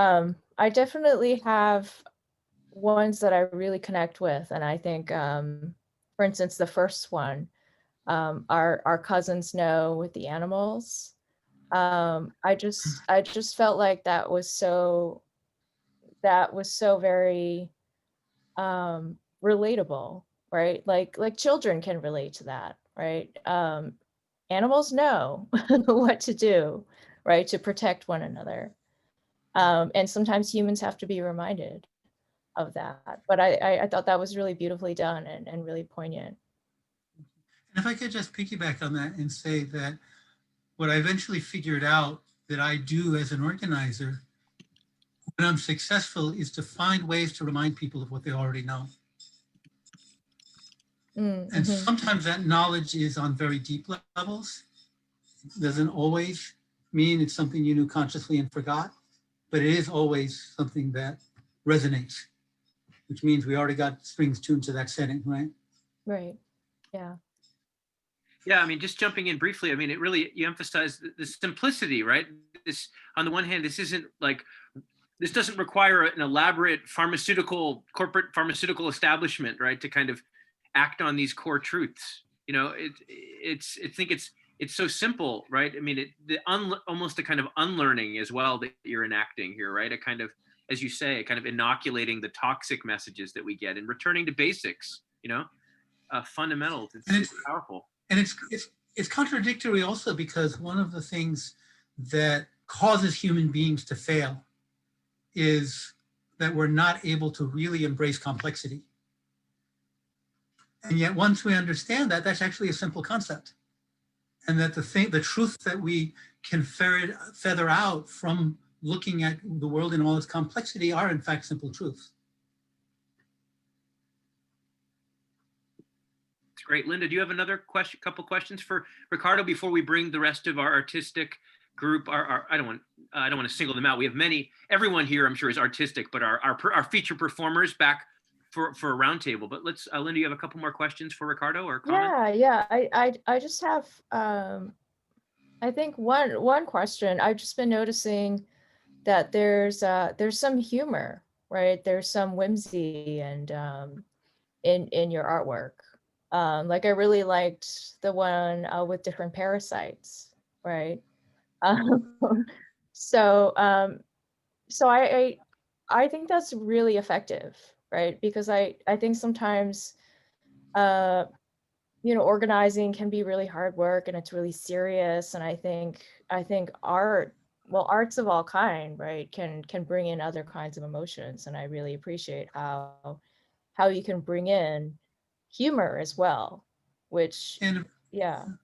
have ones that I really connect with, and I think for instance the first one, our cousins know with the animals. I just felt like that was so very relatable, right? Like children can relate to that, right? Animals know what to do, right, to protect one another. And sometimes humans have to be reminded of that. But I thought that was really beautifully done and really poignant. And if I could just piggyback on that and say that what I eventually figured out that I do as an organizer when I'm successful is to find ways to remind people of what they already know. Mm-hmm. And sometimes that knowledge is on very deep levels. It doesn't always mean it's something you knew consciously and forgot, but it is always something that resonates, which means we already got strings tuned to that setting, right? Right. Yeah. Yeah, I mean, just jumping in briefly, I mean, it really, you emphasize the simplicity, right? This, on the one hand, this isn't like, this doesn't require an elaborate corporate pharmaceutical establishment, right, to kind of act on these core truths. You know, I think it's so simple, right? I mean, almost a kind of unlearning as well that you're enacting here, right? A kind of, as you say, kind of inoculating the toxic messages that we get and returning to basics, you know, fundamentals. It's powerful. And it's contradictory also, because one of the things that causes human beings to fail is that we're not able to really embrace complexity. And yet once we understand that, that's actually a simple concept. And that the truth that we can feather out from looking at the world in all its complexity are in fact simple truths. Great. Linda, do you have another couple questions for Ricardo before we bring the rest of our artistic group? I don't want to single them out. We have everyone here I'm sure is artistic, but our feature performers back for a roundtable. But let's, Linda, you have a couple more questions for Ricardo or comment? Yeah. I just have I think one question. I've just been noticing that there's some humor, right? There's some whimsy and in your artwork. Like I really liked the one with different parasites, right? So I think that's really effective, right? Because I think sometimes organizing can be really hard work and it's really serious, and I think arts of all kind, right, can bring in other kinds of emotions, and I really appreciate how you can bring in humor as well, which yeah. And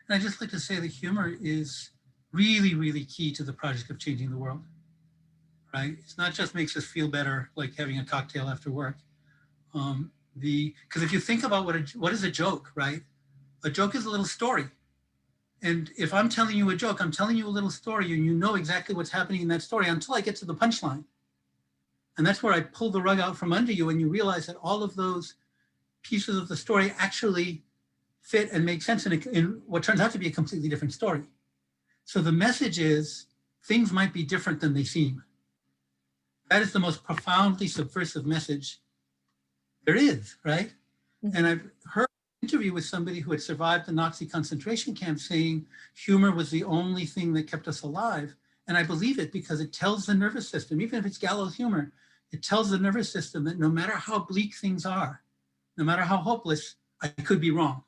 I just like to say that humor is really, really key to the project of changing the world, right? It's not just makes us feel better like having a cocktail after work. Because if you think about what is a joke, right? A joke is a little story. And if I'm telling you a joke, I'm telling you a little story and you know exactly what's happening in that story until I get to the punchline. And that's where I pull the rug out from under you and you realize that all of those pieces of the story actually fit and make sense in what turns out to be a completely different story. So the message is things might be different than they seem. That is the most profoundly subversive message there is, right? Mm-hmm. And I've heard an interview with somebody who had survived the Nazi concentration camp saying humor was the only thing that kept us alive. And I believe it because it tells the nervous system, even if it's gallows humor, It tells the nervous system that no matter how bleak things are, no matter how hopeless, I could be wrong.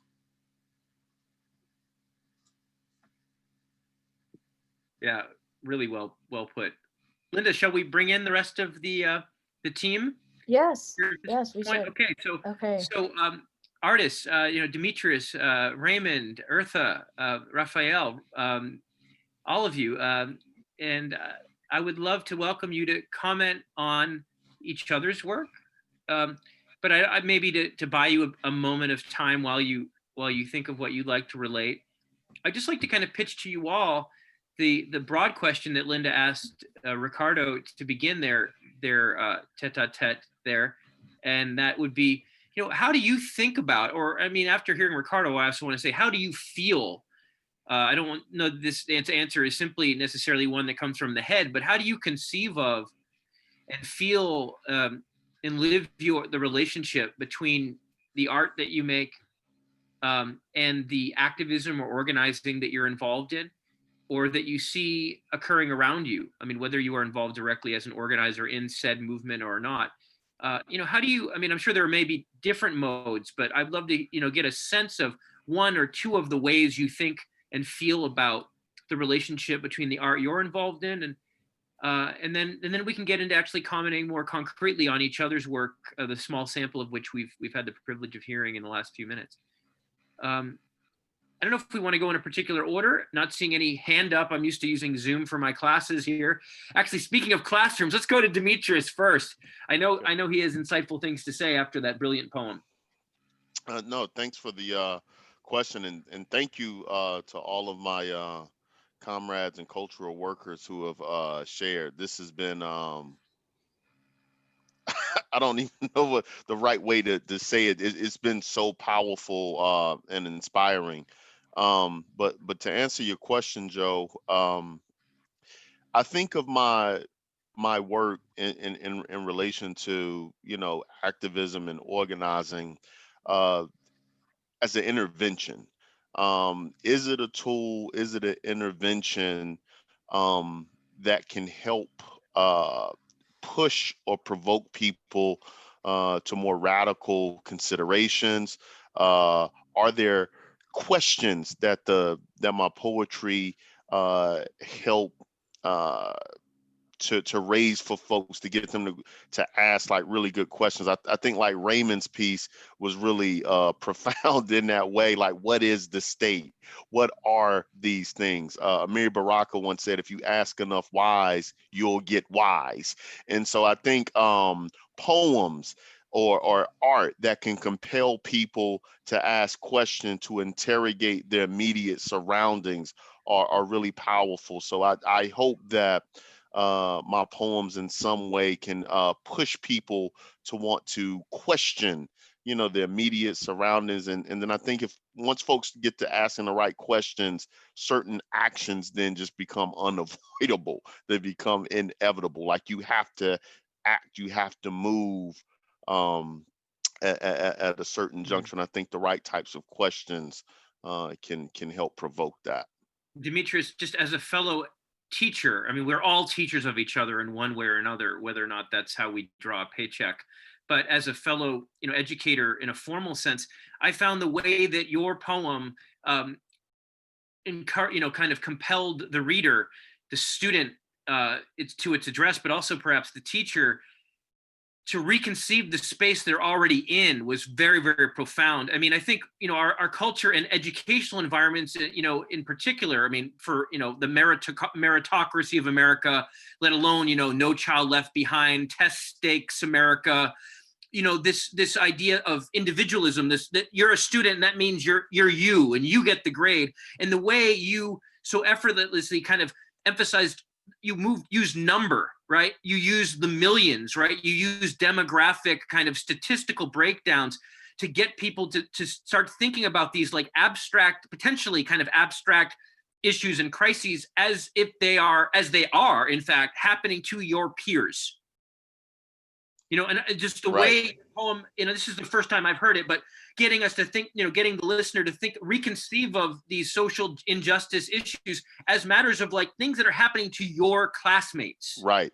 Yeah, really well put. Linda, shall we bring in the rest of the team? Yes, Here at this yes, we point? should. Okay, Okay. so artists, Demetrius, Raymond, Eartha, Rafael, all of you, and I would love to welcome you to comment on each other's work. But I maybe to buy you a moment of time while you think of what you'd like to relate. I'd just like to kind of pitch to you all the broad question that Linda asked Ricardo to begin their tete-a-tete there, and that would be, how do you think about, or I mean, after hearing Ricardo, I also want to say, how do you feel? I don't know this answer is simply necessarily one that comes from the head, but how do you conceive of and feel and live the relationship between the art that you make and the activism or organizing that you're involved in, or that you see occurring around you? I mean, whether you are involved directly as an organizer in said movement or not. How do you, I mean, I'm sure there may be different modes, but I'd love to, get a sense of one or two of the ways you think and feel about the relationship between the art you're involved in, and then we can get into actually commenting more concretely on each other's work, the small sample of which we've had the privilege of hearing in the last few minutes. I don't know if we want to go in a particular order. Not seeing any hand up. I'm used to using Zoom for my classes here. Actually, speaking of classrooms, let's go to Demetrius first. I know he has insightful things to say after that brilliant poem. No, thanks for the question, and thank you to all of my comrades and cultural workers who have shared. This has been I don't even know what the right way to say it. It's been so powerful and inspiring. But to answer your question, Joe, I think of my work in relation to activism and organizing as an intervention. Is it a tool? Is it an intervention that can help push or provoke people to more radical considerations? Are there questions that my poetry help to raise for folks, to get them to ask like really good questions? I think like Raymond's piece was really profound in that way. Like, what is the state? What are these things? Amiri Baraka once said, if you ask enough whys, you'll get wise. And so I think poems or art that can compel people to ask questions, to interrogate their immediate surroundings are really powerful. So I hope that my poems in some way can push people to want to question, their immediate surroundings. And then I think once folks get to asking the right questions, certain actions then just become unavoidable. They become inevitable. Like you have to act, you have to move at a certain junction. I think the right types of questions can help provoke that. Demetrius, just as a fellow teacher, I mean, we're all teachers of each other in one way or another, whether or not that's how we draw a paycheck. But as a fellow, educator in a formal sense, I found the way that your poem, kind of compelled the reader, the student, to its address, but also perhaps the teacher, to reconceive the space they're already in was very, very profound. I mean, I think, our culture and educational environments, in particular, I mean, for, the meritocracy of America, let alone, No Child Left Behind, test stakes America, this idea of individualism, that you're a student and that means you're you and you get the grade. And the way you so effortlessly kind of emphasized, use number, right? You use the millions, right? You use demographic kind of statistical breakdowns to get people to start thinking about these like abstract, potentially kind of abstract issues and crises as they are, in fact, happening to your peers. And just the way the poem, this is the first time I've heard it, but getting us to think, getting the listener to think, reconceive of these social injustice issues as matters of like things that are happening to your classmates. Right.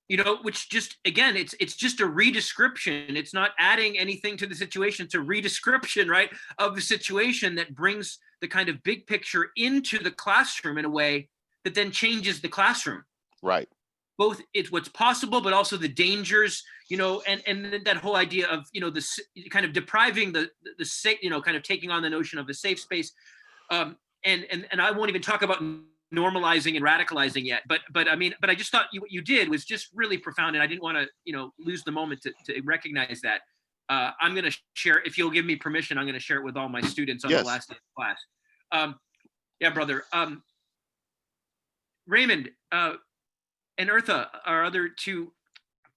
you know, which just, again, it's just a redescription. It's not adding anything to the situation. It's a redescription, right, of the situation that brings the kind of big picture into the classroom in a way that then changes the classroom. Right. Both it's what's possible, but also the dangers, you know, and that whole idea of, you know, this kind of depriving the safe, you know, kind of taking on the notion of the safe space. And I won't even talk about normalizing and radicalizing yet, but I mean, but I just thought what you did was just really profound, and I didn't want to, you know, lose the moment to recognize that. I'm going to share, if you'll give me permission, I'm going to share it with all my students on the last day of class. Yeah, brother. Raymond and Eartha, our other two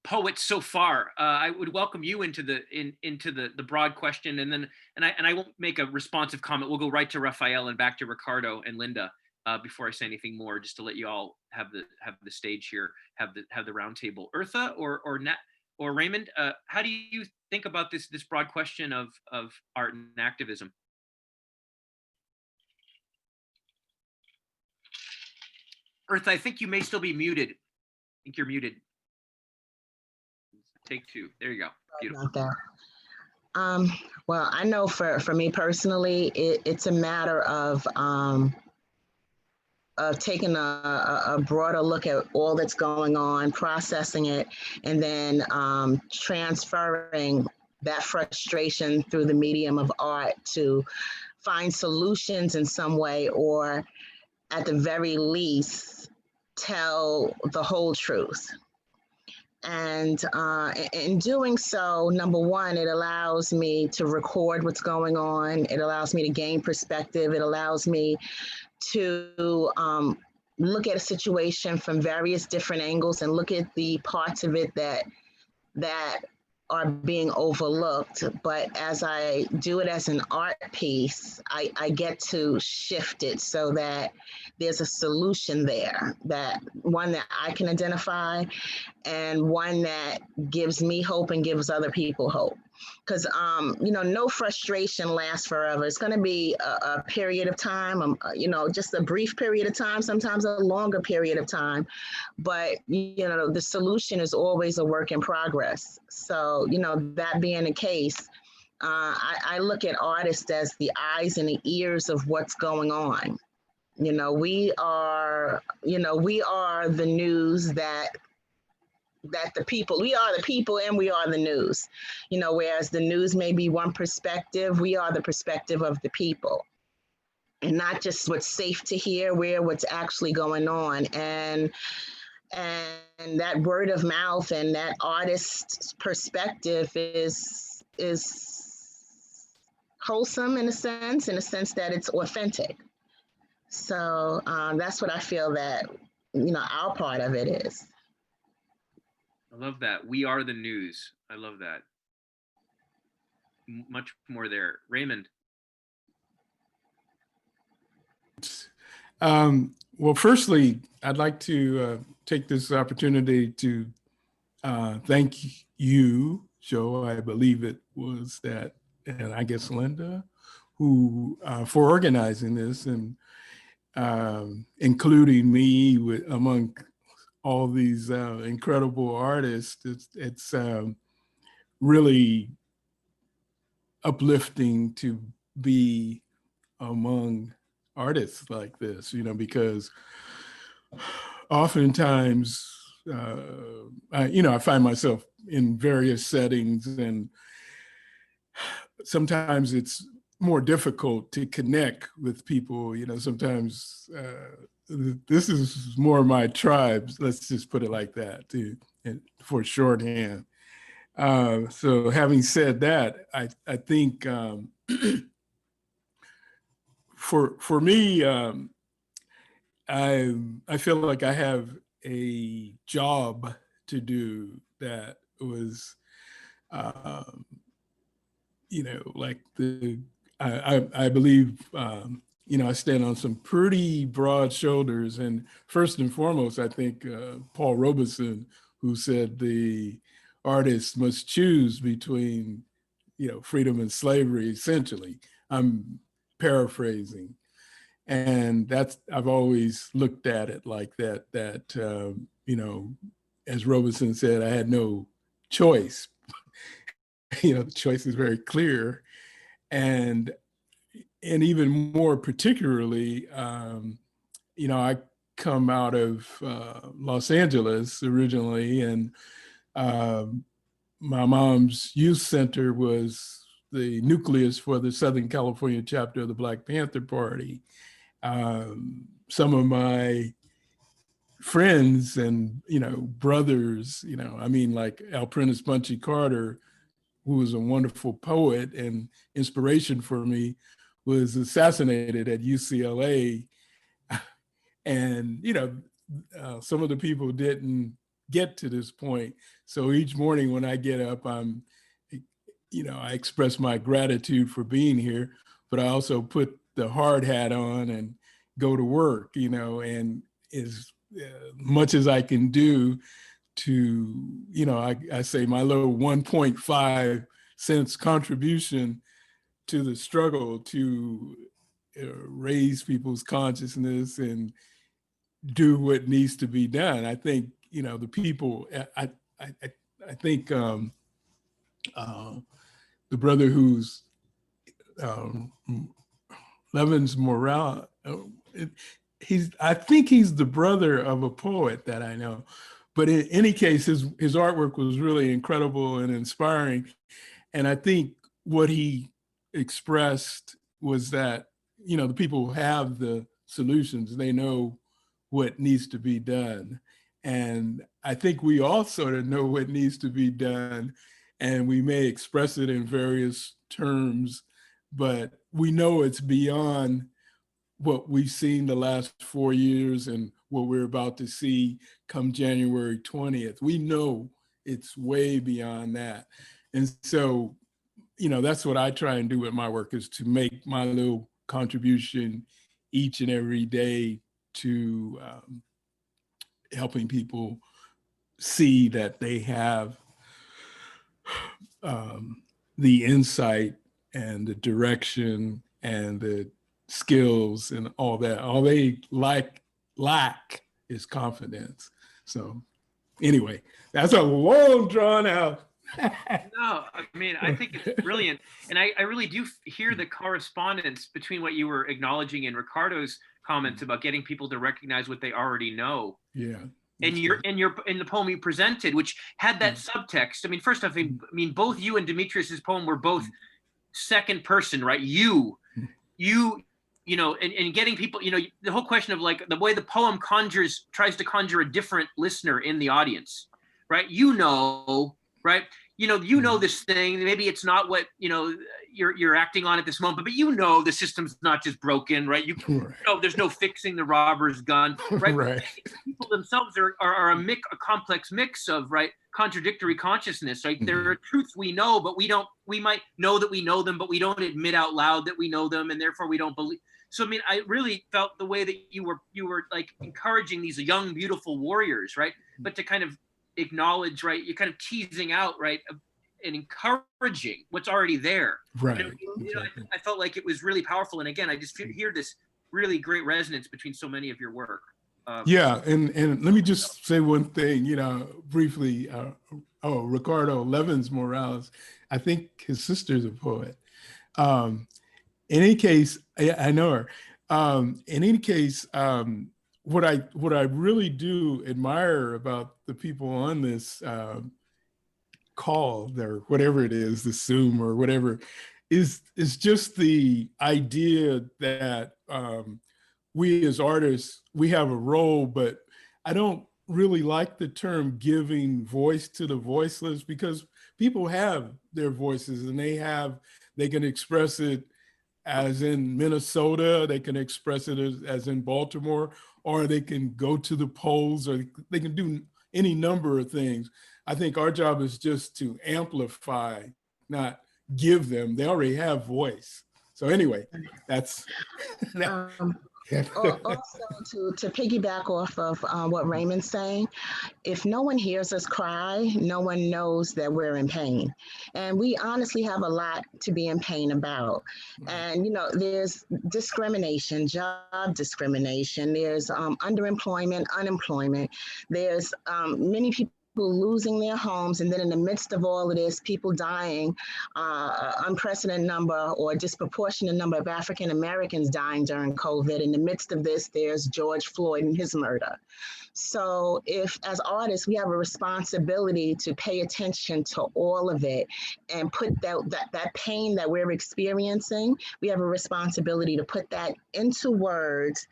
poets so far, I would welcome you into the broad question, and I won't make a responsive comment. We'll go right to Rafael and back to Ricardo and Linda before I say anything more, just to let you all have the stage here, have the round table. Eartha or Nat or Raymond, how do you think about this broad question of art and activism? Eartha, I think you may still be muted. I think you're muted. Take two. There you go. Beautiful. Well, I know for me personally, it's a matter of taking a broader look at all that's going on, processing it, and then transferring that frustration through the medium of art to find solutions in some way, or at the very least, tell the whole truth. And in doing so, number one, it allows me to record what's going on. It allows me to gain perspective. It allows me to look at a situation from various different angles and look at the parts of it that are being overlooked. But as I do it as an art piece, I get to shift it so that there's a solution there, that one that I can identify and one that gives me hope and gives other people hope. Because, you know, no frustration lasts forever. It's going to be a period of time, you know, just a brief period of time, sometimes a longer period of time. But, you know, the solution is always a work in progress. So, you know, that being the case, I look at artists as the eyes and the ears of what's going on. You know, we are the news that the people, we are the people and we are the news, you know, whereas the news may be one perspective, we are the perspective of the people, and not just what's safe to hear, what's actually going on. And that word of mouth and that artist's perspective is wholesome in a sense that it's authentic. So that's what I feel that, you know, our part of it is. I love that. We are the news. I love that. Much more there. Raymond. Well, firstly, I'd like to take this opportunity to thank you, Joe, I believe it was that, and I guess Linda, who for organizing this and including me among all these incredible artists. It's really uplifting to be among artists like this, you know, because oftentimes, I find myself in various settings, and sometimes it's more difficult to connect with people, you know, sometimes this is more my tribe, let's just put it like that, for shorthand. So having said that, I think for me, I feel like I have a job to do that was, like I believe, I stand on some pretty broad shoulders. And first and foremost, I think Paul Robeson, who said the artist must choose between, freedom and slavery, essentially. I'm paraphrasing. And I've always looked at it like that, as Robeson said, I had no choice. The choice is very clear. And even more particularly, I come out of Los Angeles originally, and my mom's youth center was the nucleus for the Southern California chapter of the Black Panther Party. Some of my friends and, brothers, like Alprentice Bunchy Carter, who was a wonderful poet and inspiration for me, was assassinated at UCLA. And, some of the people didn't get to this point. So each morning when I get up, I express my gratitude for being here, but I also put the hard hat on and go to work, and as much as I can do to, I say my little 1.5 cents contribution to the struggle to raise people's consciousness and do what needs to be done. I think, the people, I think the brother who's Levins Morale, I think he's the brother of a poet that I know. But in any case, his artwork was really incredible and inspiring. And I think what he expressed was that, the people have the solutions. They know what needs to be done. And I think we all sort of know what needs to be done, and we may express it in various terms, but we know it's beyond what we've seen the last 4 years and what we're about to see come January 20th. We know it's way beyond that. And so, that's what I try and do with my work, is to make my little contribution each and every day to helping people see that they have the insight and the direction and the skills and all that. All they lack is confidence. So anyway, that's a long drawn out. No, I think it's brilliant. And I really do hear the correspondence between what you were acknowledging and Ricardo's comments about getting people to recognize what they already know. Yeah. And in the poem you presented, which had that subtext. First off, both you and Demetrius's poem were both second person, right? You, and getting people, the whole question of like the way the poem tries to conjure a different listener in the audience, right? Right? This thing, maybe it's not what, you're acting on at this moment, but the system's not just broken, right? There's no fixing the robber's gun, right? Right. People themselves are a complex mix of, right, contradictory consciousness, right? There are truths we know, but we might know that we know them, but we don't admit out loud that we know them, and therefore we don't believe. So, I really felt the way that you were like encouraging these young, beautiful warriors, right? But to kind of acknowledge, right, you're kind of teasing out, right, and encouraging what's already there. Right. Exactly. I felt like it was really powerful. And again, I just hear this really great resonance between so many of your work. Yeah, and let me just say one thing, briefly. Ricardo Levins Morales, I think his sister's a poet. In any case, I know her. In any case, what I really do admire about the people on this call, or whatever it is, the Zoom or whatever, is just the idea that we as artists, we have a role, but I don't really like the term giving voice to the voiceless, because people have their voices and they can express it as in Minnesota, they can express it as in Baltimore, or they can go to the polls, or they can do any number of things. I think our job is just to amplify, not give them. They already have voice. So anyway, that's Also, to piggyback off of what Raymond's saying, if no one hears us cry, no one knows that we're in pain. And we honestly have a lot to be in pain about. And, you know, there's discrimination, job discrimination, there's underemployment, unemployment, there's many people losing their homes, and then in the midst of all of this, people dying, unprecedented number or disproportionate number of African Americans dying during COVID. In the midst of this, there's George Floyd and his murder. So if, as artists, we have a responsibility to pay attention to all of it and put that pain that we're experiencing, we have a responsibility to put that into words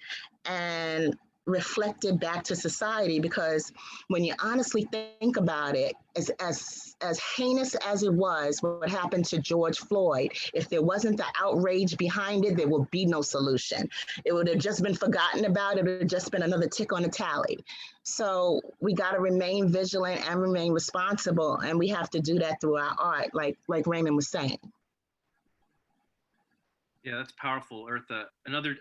and reflected back to society, because when you honestly think about it, as heinous as it was what happened to George Floyd, if there wasn't the outrage behind it, there would be no solution. It would have just been forgotten about. It would have just been another tick on the tally. So we got to remain vigilant and remain responsible, and we have to do that through our art, like Raymond was saying. Yeah, that's powerful, Eartha.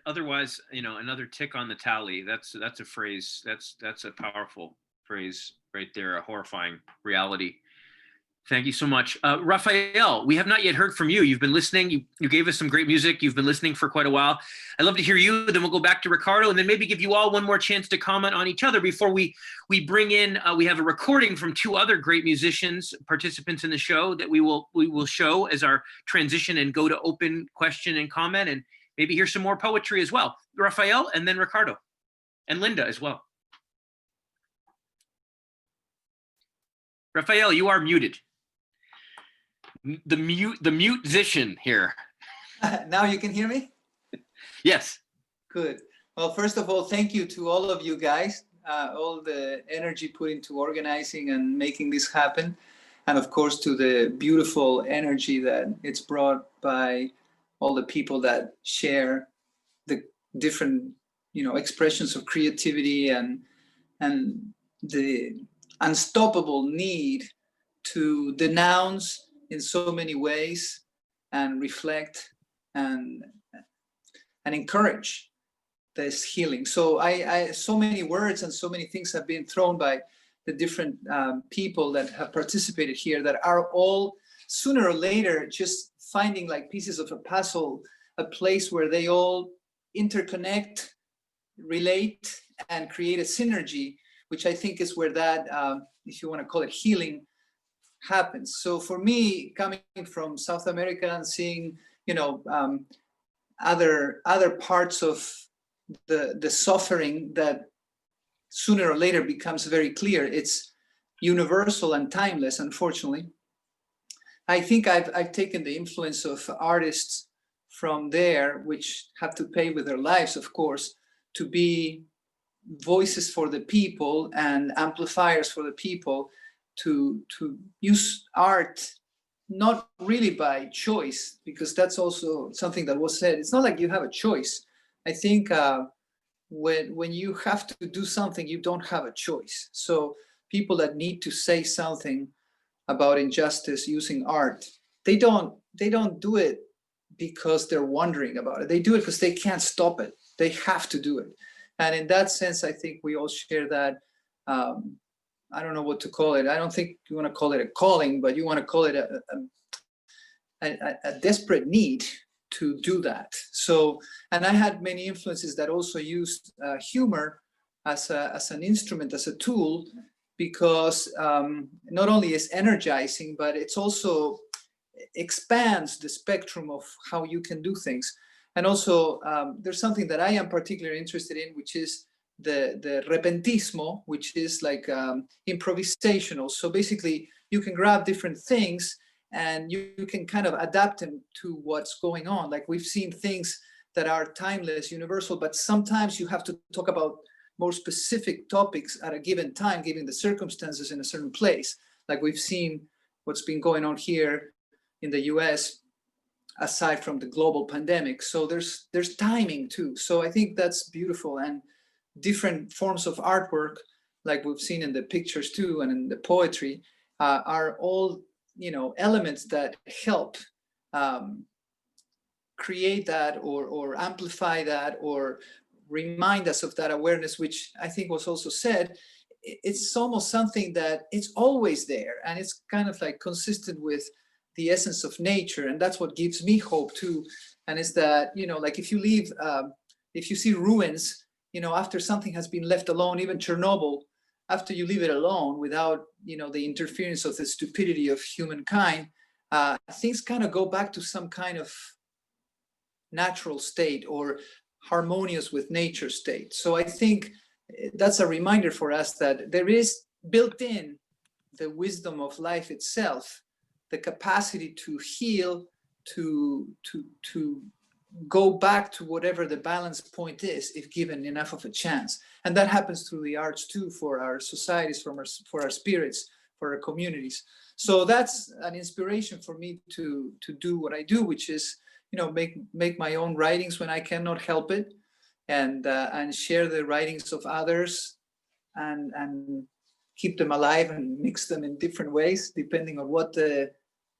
Otherwise, you know, another tick on the tally. That's a phrase. That's a powerful phrase right there. A horrifying reality. Thank you so much. Rafael, we have not yet heard from you. You've been listening. You gave us some great music. You've been listening for quite a while. I'd love to hear you. Then we'll go back to Ricardo, and then maybe give you all one more chance to comment on each other before we bring in, we have a recording from two other great musicians, participants in the show, that we will show as our transition and go to open question and comment, and maybe hear some more poetry as well. Rafael, and then Ricardo, and Linda as well. Rafael, you are muted. The musician here. Now you can hear me? Yes. Good. Well, first of all, thank you to all of you guys, all the energy put into organizing and making this happen. And of course, to the beautiful energy that it's brought by all the people that share the different, you know, expressions of creativity and the unstoppable need to denounce in so many ways and reflect and encourage this healing. So I so many words and so many things have been thrown by the different people that have participated here that are all sooner or later just finding like pieces of a puzzle, a place where they all interconnect, relate, and create a synergy, which I think is where that, if you want to call it healing, happens. So for me, coming from South America and seeing, you know, other parts of the suffering that sooner or later becomes very clear, it's universal and timeless, unfortunately. I think I've taken the influence of artists from there, which have to pay with their lives, of course, to be voices for the people and amplifiers for the people, to use art, not really by choice, because that's also something that was said. It's not like you have a choice. I think when you have to do something, you don't have a choice. So people that need to say something about injustice using art, they don't do it because they're wondering about it. They do it because they can't stop it. They have to do it. And in that sense, I think we all share that. I don't know what to call it. I don't think you want to call it a calling, but you want to call it a desperate need to do that. So, and I had many influences that also used humor as an instrument, as a tool, because not only is energizing, but it's also expands the spectrum of how you can do things. And also, there's something that I am particularly interested in, which is the repentismo, which is like improvisational. So basically, you can grab different things and you can kind of adapt them to what's going on. Like we've seen things that are timeless, universal, but sometimes you have to talk about more specific topics at a given time, given the circumstances in a certain place. Like we've seen what's been going on here in the US, aside from the global pandemic. So there's timing too. So I think that's beautiful. And different forms of artwork, like we've seen in the pictures too, and in the poetry, are all, you know, elements that help create that or amplify that or remind us of that awareness, which I think was also said. It's almost something that it's always there, and it's kind of like consistent with the essence of nature, and that's what gives me hope too. And it's that, you know, like if you leave, if you see ruins, you know, after something has been left alone, even Chernobyl, after you leave it alone without, you know, the interference of the stupidity of humankind, things kind of go back to some kind of natural state or harmonious with nature state. So I think that's a reminder for us that there is built in the wisdom of life itself, the capacity to heal, to go back to whatever the balance point is, if given enough of a chance. And that happens through the arts too, for our societies, for our spirits, for our communities. So that's an inspiration for me to do what I do, which is, you know, make my own writings when I cannot help it, and share the writings of others, and keep them alive and mix them in different ways depending on what the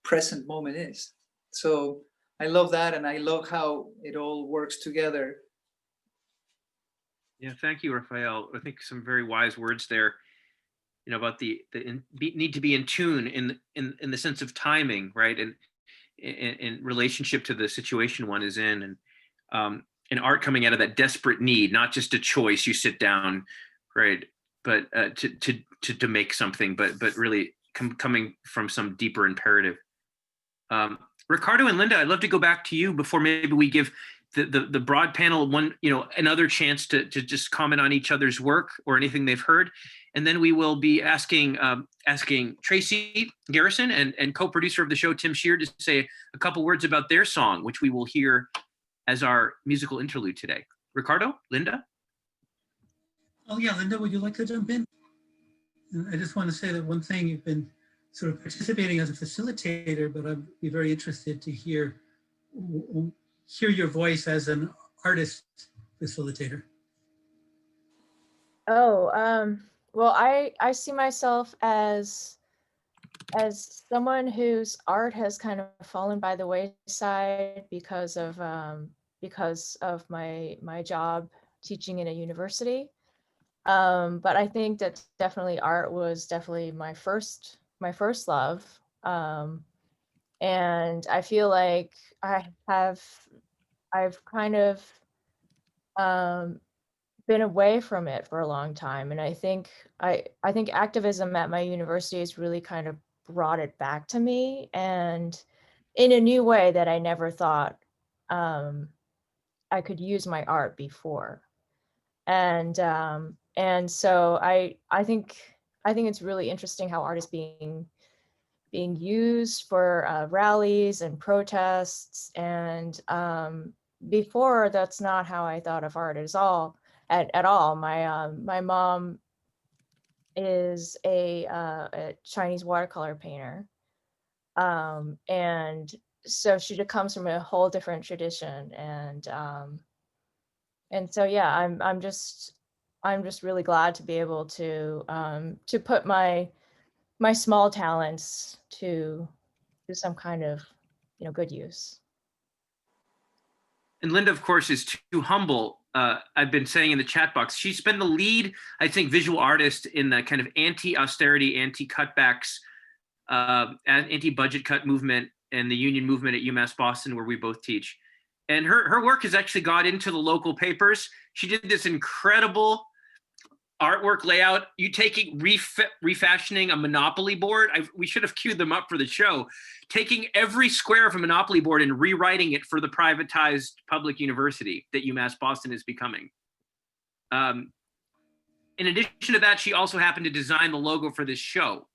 present moment is. So I love that, and I love how it all works together. Yeah, thank you, Rafael. I think some very wise words there, you know, about need to be in tune in the sense of timing, right? And in relationship to the situation one is in, and art coming out of that desperate need, not just a choice, you sit down, right? But to make something, but really coming from some deeper imperative. Ricardo and Linda, I'd love to go back to you before maybe we give the broad panel one, you know, another chance to just comment on each other's work or anything they've heard. And then we will be asking Tracy, Garrison, and co-producer of the show, Tim Sheard, to say a couple words about their song, which we will hear as our musical interlude today. Ricardo, Linda? Oh yeah, Linda, would you like to jump in? And I just want to say that one thing, you've been sort of participating as a facilitator, but I'd be very interested to hear your voice as an artist facilitator. Oh, well, I see myself as someone whose art has kind of fallen by the wayside because of my job teaching in a university. But I think that definitely art was definitely my first love. And I feel like I've kind of been away from it for a long time. And I think activism at my university has really kind of brought it back to me, and in a new way that I never thought I could use my art before. And so I think it's really interesting how art is being used for rallies and protests. And before, that's not how I thought of art at all. My mom is a Chinese watercolor painter, and so she comes from a whole different tradition. And so yeah, I'm just really glad to be able to put my small talents to some kind of, you know, good use. And Linda, of course, is too humble. I've been saying in the chat box, she's been the lead, I think, visual artist in the kind of anti-austerity, anti-cutbacks, anti-budget cut movement and the union movement at UMass Boston, where we both teach. And her work has actually got into the local papers. She did this incredible artwork layout. You taking refashioning a Monopoly board. We should have queued them up for the show. Taking every square of a Monopoly board and rewriting it for the privatized public university that UMass Boston is becoming. In addition to that, she also happened to design the logo for this show,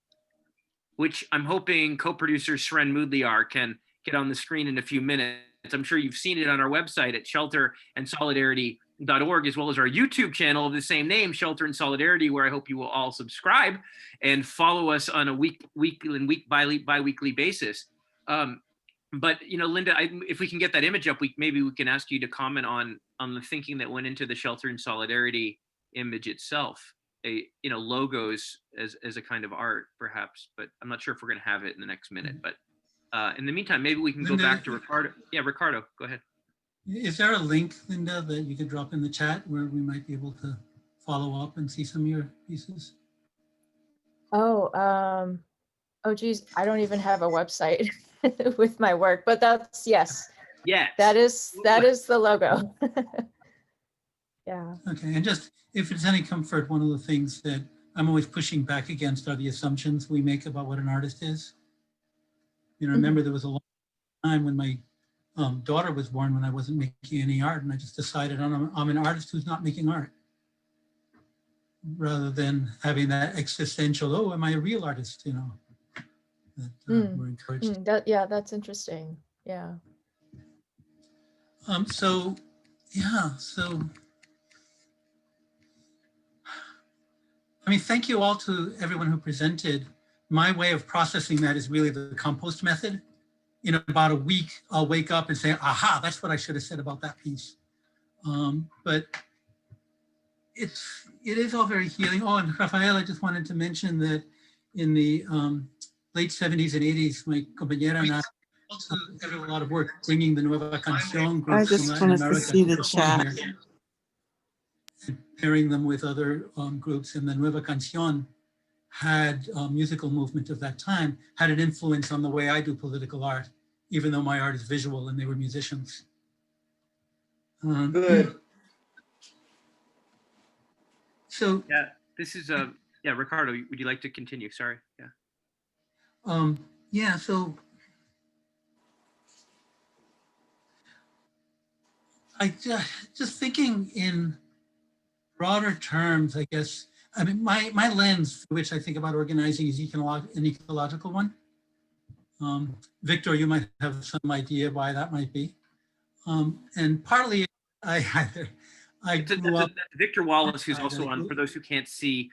which I'm hoping co-producer Sren Mudliar can get on the screen in a few minutes. I'm sure you've seen it on our website at shelterandsolidarity.org, as well as our YouTube channel of the same name, Shelter and Solidarity, where I hope you will all subscribe and follow us on a bi-weekly basis. But you know, Linda, if we can get that image up, maybe we can ask you to comment on the thinking that went into the Shelter and Solidarity image itself. Logos as a kind of art, perhaps, but I'm not sure if we're going to have it in the next minute. But in the meantime, maybe we can go back to Ricardo. Yeah, Ricardo, go ahead. Is there a link, Linda, that you could drop in the chat where we might be able to follow up and see some of your pieces? Oh, oh geez, I don't even have a website with my work, but that's, yes, Yes. that is the logo. Yeah. Okay, and just if it's any comfort, one of the things that I'm always pushing back against are the assumptions we make about what an artist is. You know, remember there was a long time when my daughter was born when I wasn't making any art, and I just decided I'm an artist who's not making art, rather than having that existential, oh, am I a real artist? You know, that we're encouraged. Yeah, that's interesting. Yeah. So, yeah, so. I mean, thank you all to everyone who presented. My way of processing that is really the compost method. In about a week, I'll wake up and say, aha, that's what I should have said about that piece. But it is all very healing. Oh, and Rafael, I just wanted to mention that in the late 70s and 80s, my compañera and I also did a lot of work bringing the Nueva Canción groups I just from Latin wanted to America see the perform chat. here, and pairing them with other groups. And the Nueva Canción had a musical movement of that time, had an influence on the way I do political art, even though my art is visual and they were musicians. Good. So Yeah, this is yeah, Ricardo, would you like to continue? Sorry. Yeah. yeah, so I just thinking in broader terms, I guess, I mean, my lens through which I think about organizing is an ecological one. Victor, you might have some idea why that might be. And partly I grew up. Victor Wallace, who's also on, for those who can't see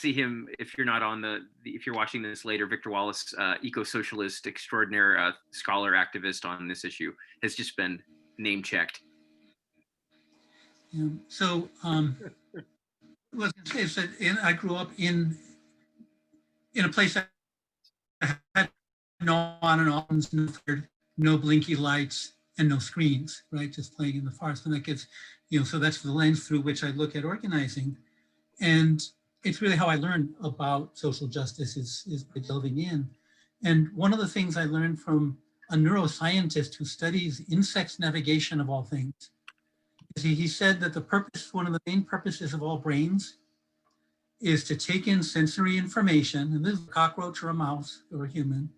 him, if you're not on if you're watching this later, Victor Wallace, eco-socialist extraordinaire, scholar, activist on this issue, has just been name checked. Yeah, so what I was going to say is that I grew up in a place that had no on and offs, no blinky lights, and no screens, right? Just playing in the forest. And that gives, you know, so that's the lens through which I look at organizing. And it's really how I learned about social justice is by delving in. And one of the things I learned from a neuroscientist who studies insects navigation of all things, is he said that one of the main purposes of all brains is to take in sensory information, and this is a cockroach or a mouse or a human,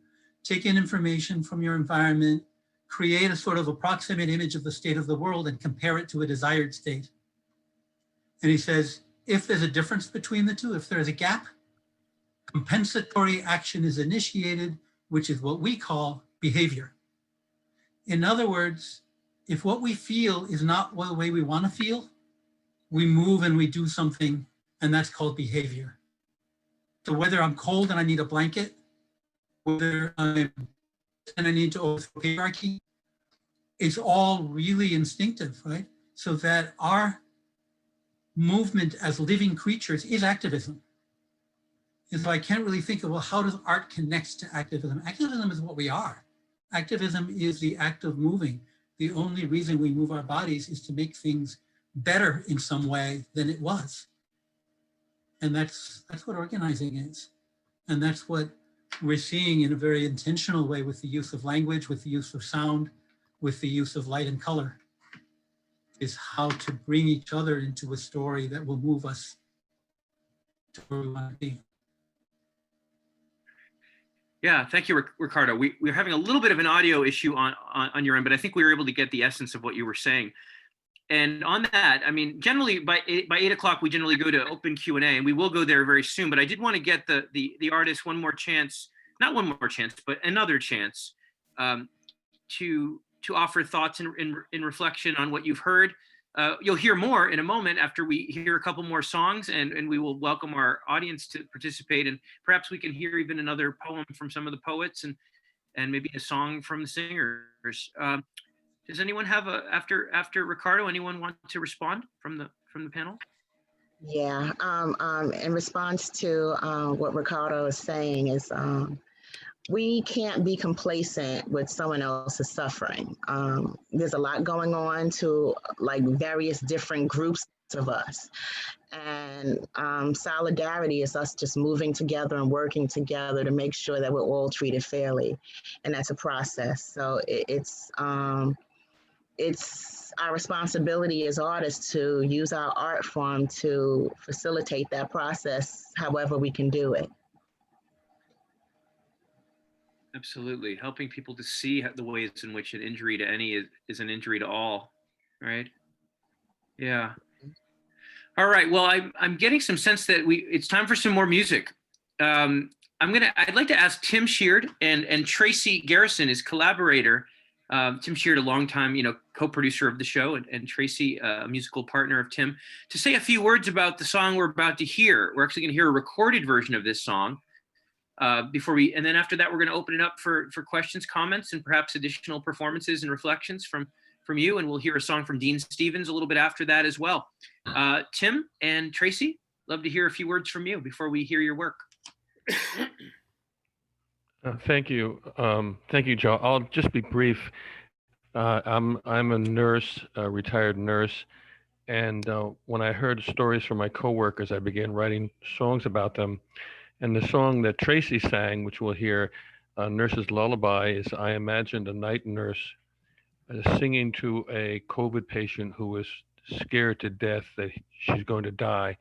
take in information from your environment, create a sort of approximate image of the state of the world and compare it to a desired state. And he says, if there's a difference between the two, if there's a gap, compensatory action is initiated, which is what we call behavior. In other words, if what we feel is not the way we want to feel, we move and we do something, and that's called behavior. So whether I'm cold and I need a blanket, whether I need to overthrow patriarchy, it's all really instinctive, right? So that our movement as living creatures is activism. And so I can't really think of, well, how does art connect to activism? Activism is what we are. Activism is the act of moving. The only reason we move our bodies is to make things better in some way than it was. And that's what organizing is. And that's what we're seeing in a very intentional way with the use of language, with the use of sound, with the use of light and color, is how to bring each other into a story that will move us to where we want to be. Yeah, thank you, Ricardo. We're having a little bit of an audio issue on your end, but I think we were able to get the essence of what you were saying. And on that, I mean, generally by 8 o'clock, we generally go to open Q&A, and we will go there very soon. But I did want to get the artist one more chance, not one more chance, but another chance to offer thoughts in reflection on what you've heard. You'll hear more in a moment after we hear a couple more songs, and we will welcome our audience to participate. And perhaps we can hear even another poem from some of the poets and maybe a song from the singers. Does anyone have after Ricardo, anyone want to respond from the panel? Yeah, in response to what Ricardo is saying is we can't be complacent with someone else's suffering. There's a lot going on to like various different groups of us. And solidarity is us just moving together and working together to make sure that we're all treated fairly. And that's a process. So it's our responsibility as artists to use our art form to facilitate that process however we can do it. Absolutely. Helping people to see the ways in which an injury to any is an injury to all, right? Yeah. All right. Well, I'm getting some sense that it's time for some more music. I'd like to ask Tim Sheard and Tracy Garrison, his collaborator. Tim Sheard, a longtime, co-producer of the show, and Tracy, a musical partner of Tim, to say a few words about the song we're about to hear. We're actually going to hear a recorded version of this song and then after that, we're going to open it up for questions, comments, and perhaps additional performances and reflections from you. And we'll hear a song from Dean Stevens a little bit after that as well. Tim and Tracy, love to hear a few words from you before we hear your work. Thank you. Thank you, Joe. I'll just be brief. I'm a nurse, a retired nurse. And when I heard stories from my coworkers, I began writing songs about them. And the song that Tracy sang, which we'll hear, Nurse's Lullaby, is I imagined a night nurse singing to a COVID patient who was scared to death that she's going to die.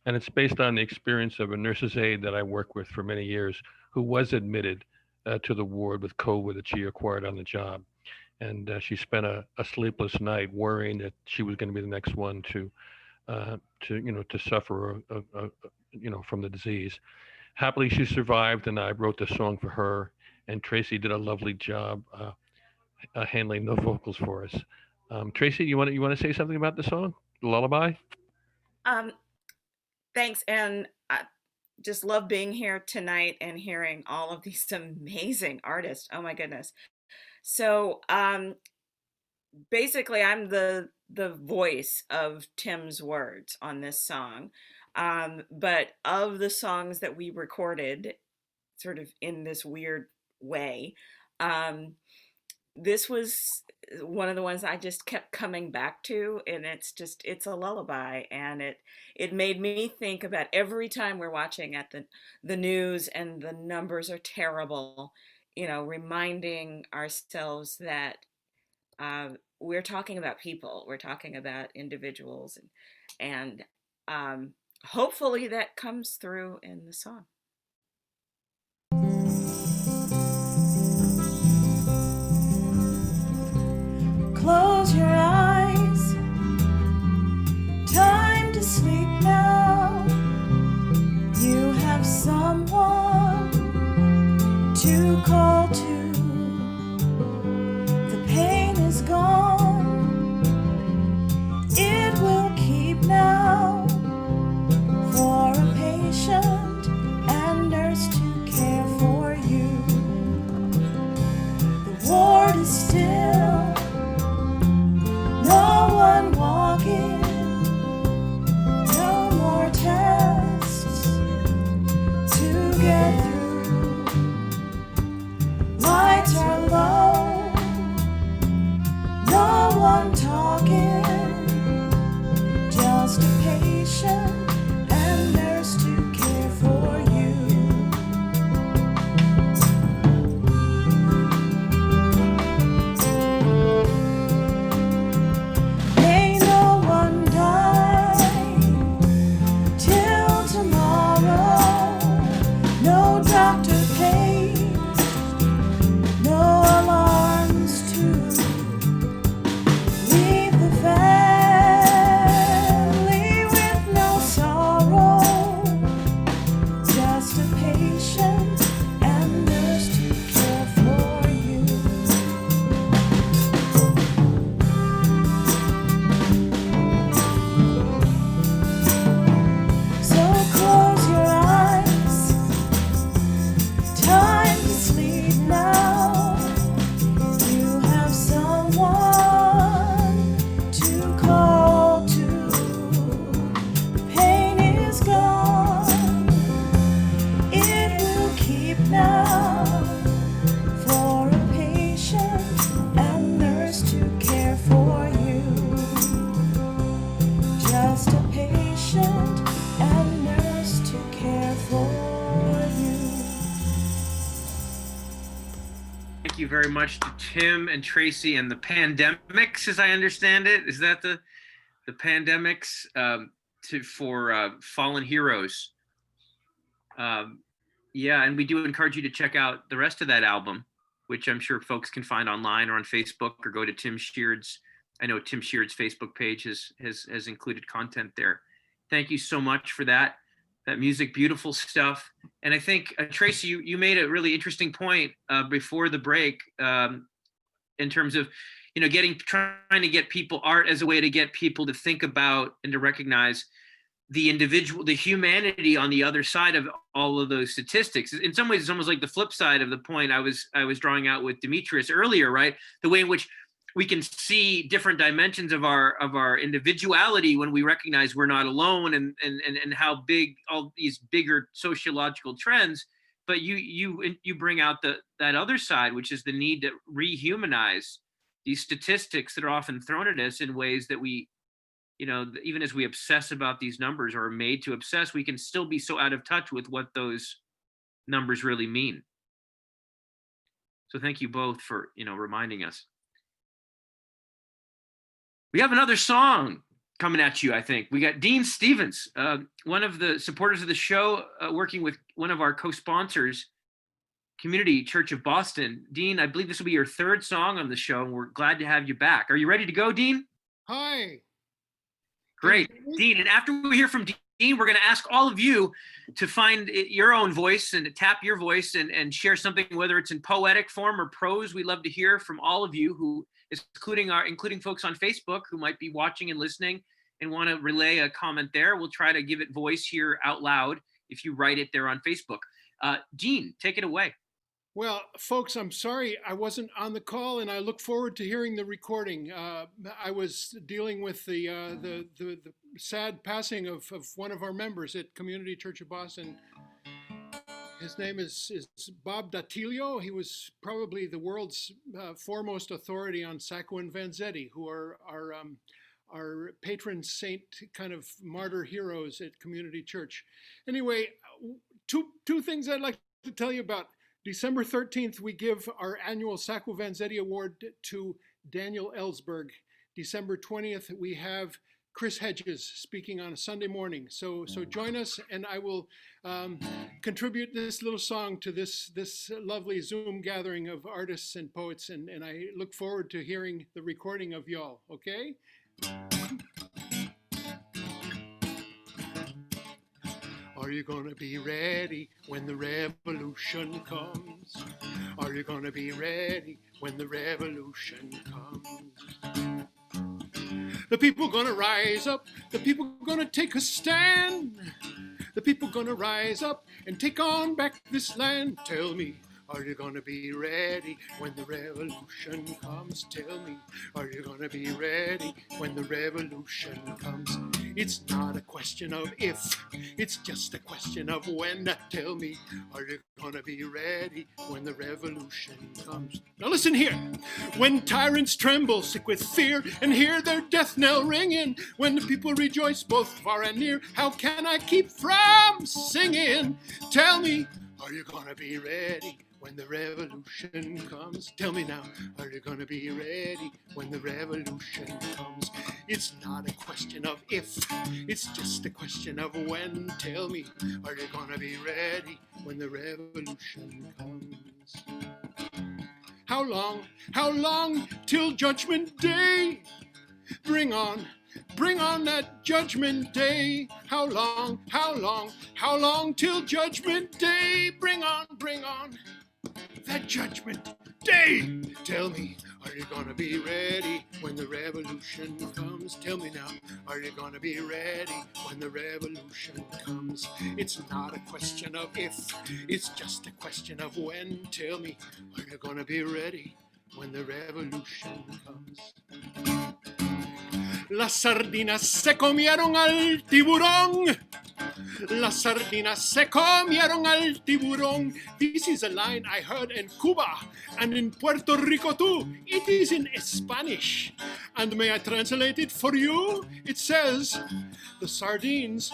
And it's based on the experience of a nurse's aide that I worked with for many years, who was admitted to the ward with COVID that she acquired on the job. And she spent a sleepless night worrying that she was going to be the next one to suffer, from the disease. Happily, she survived, and I wrote the song for her. And Tracy did a lovely job handling the vocals for us. Tracy, you want to say something about the song, the lullaby? Thanks, and I just love being here tonight and hearing all of these amazing artists. Oh my goodness! So basically, I'm the voice of Tim's words on this song. But of the songs that we recorded sort of in this weird way, this was one of the ones I just kept coming back to, and it's a lullaby, and it made me think about every time we're watching at the news and the numbers are terrible, reminding ourselves that we're talking about people, we're talking about individuals, and hopefully that comes through in the song. Close your eyes, time to sleep now. You have someone to call to. The pain is gone, it will keep now. For a patient and nurse to care for you. The ward is still, no one walking, no more tests to get through. Lights are low, no one talking, just a patient and nurse to care for you. May no one die till tomorrow. No doctor pays, no alarms to very much to Tim and Tracy and the Pandemics, as I understand it. Is that the Pandemics for Fallen Heroes? Yeah, and we do encourage you to check out the rest of that album, which I'm sure folks can find online or on Facebook, or go to Tim Sheard's. I know Tim Sheard's Facebook page has included content there. Thank you so much for that music, beautiful stuff. And I think, Tracy, you made a really interesting point before the break in terms of, trying to get people art as a way to get people to think about and to recognize the individual, the humanity on the other side of all of those statistics. In some ways, it's almost like the flip side of the point I was drawing out with Demetrius earlier, right? The way in which we can see different dimensions of our individuality when we recognize we're not alone, and how big all these bigger sociological trends. But you bring out that other side, which is the need to rehumanize these statistics that are often thrown at us in ways that we, even as we obsess about these numbers, or are made to obsess, we can still be so out of touch with what those numbers really mean. So thank you both for, reminding us. We have another song coming at you, I think. We got Dean Stevens, one of the supporters of the show, working with one of our co-sponsors, Community Church of Boston. Dean, I believe this will be your third song on the show, and we're glad to have you back. Are you ready to go, Dean? Hi. Great. Dean, and after we hear from Dean, we're going to ask all of you to find your own voice and tap your voice and share something, whether it's in poetic form or prose. We love to hear from all of you, who including folks on Facebook who might be watching and listening and want to relay a comment there. We'll try to give it voice here out loud if you write it there on Facebook. Dean, take it away. Well, folks, I'm sorry I wasn't on the call, and I look forward to hearing the recording. I was dealing with the sad passing of one of our members at Community Church of Boston. His name is Bob Datilio. He was probably the world's foremost authority on Sacco and Vanzetti, who are our patron saint kind of martyr heroes at Community Church. Anyway, two things I'd like to tell you about. December 13th, we give our annual Sacco Vanzetti Award to Daniel Ellsberg. December 20th, we have Chris Hedges speaking on a Sunday morning. So join us, and I will contribute this little song to this lovely Zoom gathering of artists and poets, and I look forward to hearing the recording of y'all, okay? Are you gonna be ready when the revolution comes? Are you gonna be ready when the revolution comes? The people gonna rise up, the people gonna take a stand. The people gonna rise up and take on back this land. Tell me, are you gonna be ready when the revolution comes? Tell me, are you gonna be ready when the revolution comes? It's not a question of if, it's just a question of when. Tell me, are you gonna be ready when the revolution comes? Now listen here. When tyrants tremble, sick with fear, and hear their death knell ringing, when the people rejoice both far and near, how can I keep from singing? Tell me, are you gonna be ready when the revolution comes? Tell me now, are you gonna be ready when the revolution comes? It's not a question of if, it's just a question of when. Tell me, are you gonna be ready when the revolution comes? How long till Judgment Day? Bring on that Judgment Day. How long till Judgment Day? Bring on that Judgment Day. Tell me, are you gonna be ready when the revolution comes? Tell me now, are you gonna be ready when the revolution comes? It's not a question of if, it's just a question of when. Tell me, are you gonna be ready when the revolution comes? Las sardinas se comieron al tiburón. Las sardinas se comieron al tiburón. This is a line I heard in Cuba and in Puerto Rico too. It is in Spanish. And may I translate it for you? It says, the sardines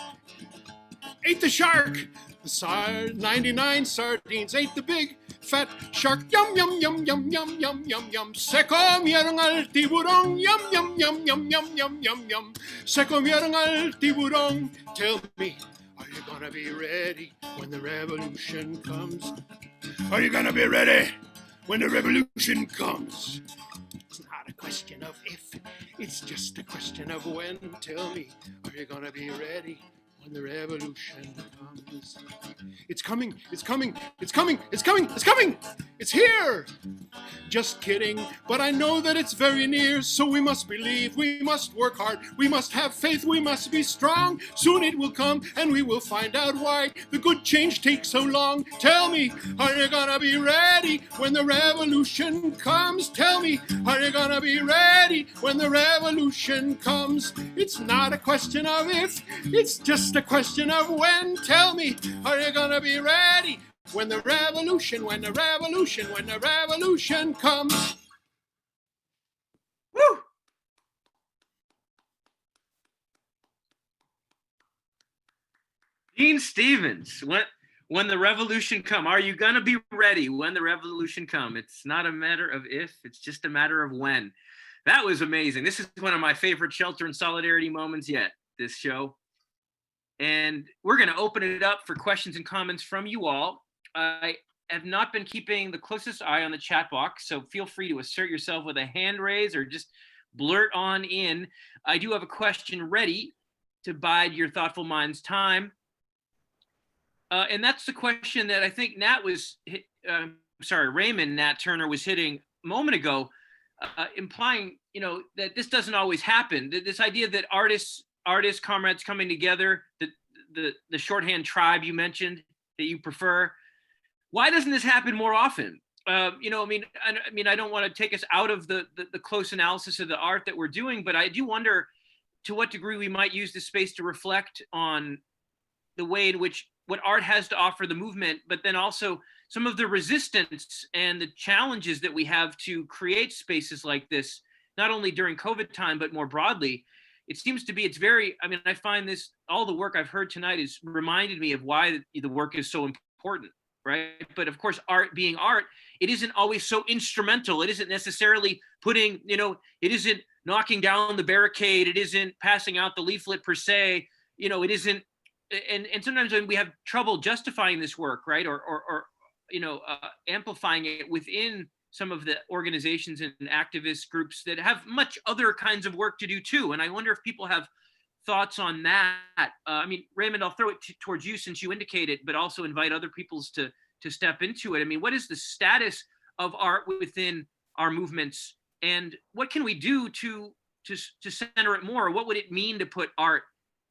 ate the shark. The 99 sardines ate the big fat shark. Yum, yum, yum, yum, yum, yum, yum, yum. Se comieron al tiburón. Yum, yum, yum, yum, yum, yum, yum, yum. Se comieron al tiburón. Tell me, are you gonna be ready when the revolution comes? Are you gonna be ready when the revolution comes? It's not a question of if, it's just a question of when. Tell me, are you gonna be ready when the revolution comes? It's coming, it's coming, it's coming, it's coming, it's coming! It's here! Just kidding, but I know that it's very near, so we must believe, we must work hard, we must have faith, we must be strong. Soon it will come, and we will find out why the good change takes so long. Tell me, are you gonna be ready when the revolution comes? Tell me, are you gonna be ready when the revolution comes? It's not a question of if, it's just a question of when. Tell me, are you gonna be ready when the revolution comes? Woo! Dean Stevens, when the revolution come, are you gonna be ready when the revolution come? It's not a matter of if, it's just a matter of when. That was amazing. This is one of my favorite Shelter and Solidarity moments yet, this show. And we're gonna open it up for questions and comments from you all. I have not been keeping the closest eye on the chat box, so feel free to assert yourself with a hand raise or just blurt on in. I do have a question ready to bide your thoughtful mind's time. And that's the question that I think Raymond Nat Turner was hitting a moment ago, implying, that this doesn't always happen. This idea that artists, comrades coming together, the shorthand tribe you mentioned that you prefer. Why doesn't this happen more often? I don't want to take us out of the close analysis of the art that we're doing, but I do wonder to what degree we might use this space to reflect on the way in which what art has to offer the movement, but then also some of the resistance and the challenges that we have to create spaces like this, not only during COVID time, but more broadly. It seems to be, I find this, all the work I've heard tonight has reminded me of why the work is so important. Right. But of course, art being art, it isn't always so instrumental. It isn't necessarily putting, it isn't knocking down the barricade. It isn't passing out the leaflet per se. It isn't. And sometimes when we have trouble justifying this work, right, or amplifying it within some of the organizations and activist groups that have much other kinds of work to do too. And I wonder if people have thoughts on that. Raymond, I'll throw it towards you since you indicated, but also invite other peoples to step into it. What is the status of art within our movements, and what can we do to center it more? What would it mean to put art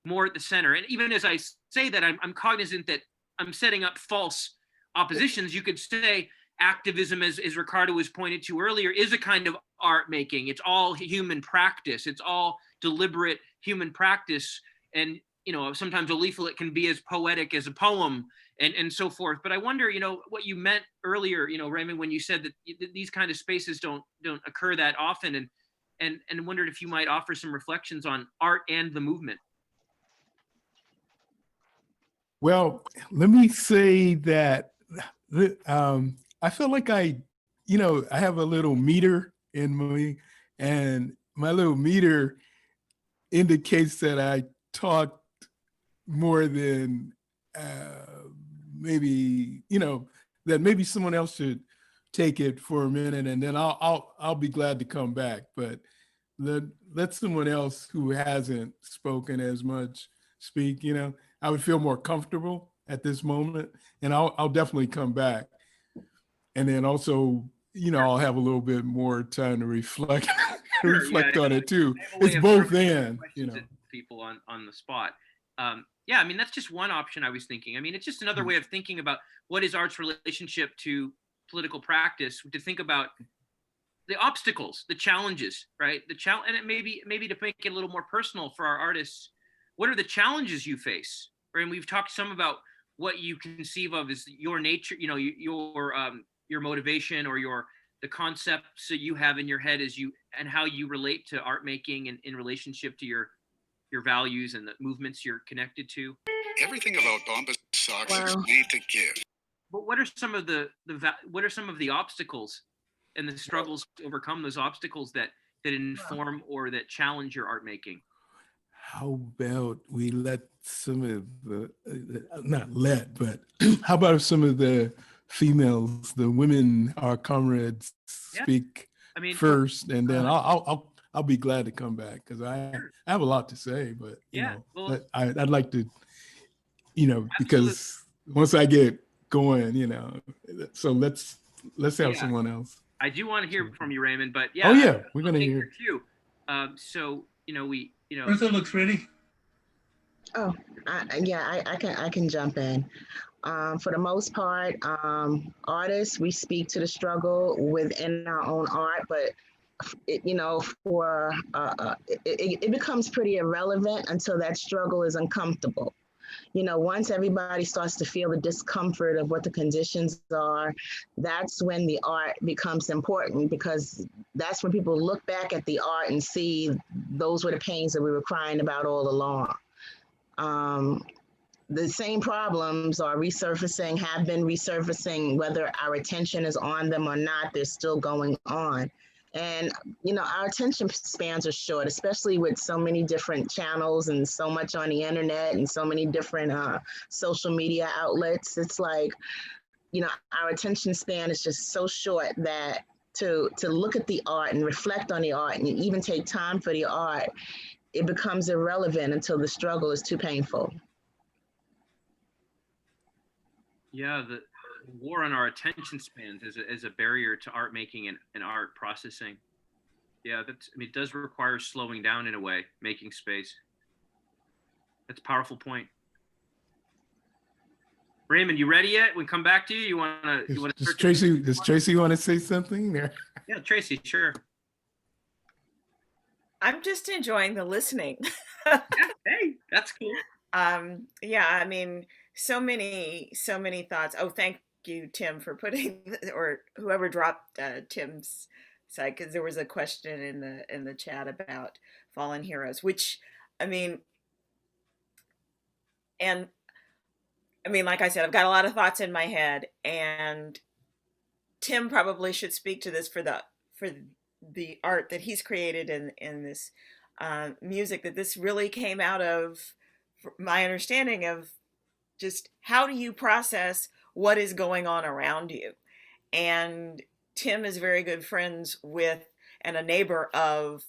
more at the center? And even as I say that, I'm cognizant that I'm setting up false oppositions. You could say activism, as Ricardo was pointed to earlier, is a kind of art making. It's all human practice. It's all deliberate human practice. And, sometimes a leaflet can be as poetic as a poem and so forth. But I wonder, what you meant earlier, Raymond, when you said that these kind of spaces don't occur that often, and wondered if you might offer some reflections on art and the movement. Well, let me say that I feel like I have a little meter in me, and my little meter indicates that I talked more than maybe, that maybe someone else should take it for a minute, and then I'll be glad to come back. But let someone else who hasn't spoken as much speak. I would feel more comfortable at this moment, and I'll definitely come back. And then also, I'll have a little bit more time to reflect on it too. It's both and, people on the spot. That's just one option I was thinking. It's just another way of thinking about what is art's relationship to political practice, to think about the obstacles, the challenges, right? And it maybe to make it a little more personal for our artists. What are the challenges you face? Right? And we've talked some about what you conceive of as your nature, your motivation or the concepts that you have in your head and how you relate to art making and in relationship to your values and the movements you're connected to. Everything about Bombas socks is made to give. But what are some of what are some of the obstacles and the struggles to overcome those obstacles that inform or that challenge your art making? How about we let some of the, not let, but how about if some of the females, the women, our comrades, speak first, and then I'll be glad to come back, because I have a lot to say, but you know, well, I'd like to, you know, because once I get going, you know, so let's have someone else. I do want to hear from you, Raymond, but we're gonna hear you. So you know, Eartha looks ready. Oh, I can jump in. For the most part, artists, we speak to the struggle within our own art, but it becomes pretty irrelevant until that struggle is uncomfortable. You know, once everybody starts to feel the discomfort of what the conditions are, that's when the art becomes important, because that's when people look back at the art and see those were the pains that we were crying about all along. The same problems are resurfacing, have been resurfacing, whether our attention is on them or not, they're still going on. And, you know, our attention spans are short, especially with so many different channels and so much on the internet and so many different social media outlets. It's like, you know, our attention span is just so short that to look at the art and reflect on the art and even take time for the art, it becomes irrelevant until the struggle is too painful. Yeah, the war on our attention spans is a barrier to art making and art processing. Yeah, it does require slowing down in a way, making space. That's a powerful point. Raymond, you ready yet? We come back to you. Does Tracy want to say something there? Yeah, Tracy, sure. I'm just enjoying the listening. Hey, that's cool. Yeah, I mean, so many thoughts. Oh, thank you, Tim, for putting, or whoever dropped Tim's side, because there was a question in the chat about fallen heroes, which, I mean, like I said, I've got a lot of thoughts in my head, and Tim probably should speak to this for the art that he's created in this music, that this really came out of my understanding of just how do you process what is going on around you. And Tim is very good friends with and a neighbor of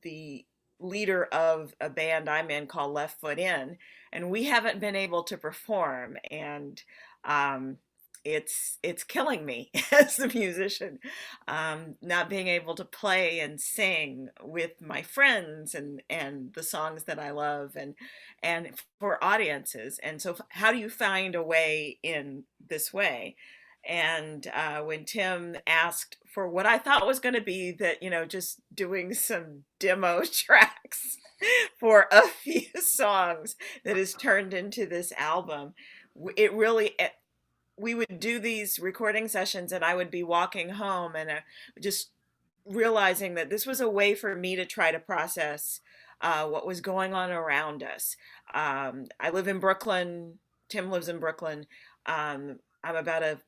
the leader of a band I'm in called Left Foot In, and we haven't been able to perform, and it's killing me as a musician, not being able to play and sing with my friends and the songs that I love and for audiences. And so how do you find a way in this way? And when Tim asked for what I thought was going to be that, you know, just doing some demo tracks for a few songs that has turned into this album, it really, we would do these recording sessions and I would be walking home and just realizing that this was a way for me to try to process what was going on around us. I live in Brooklyn. Tim lives in Brooklyn. I'm about a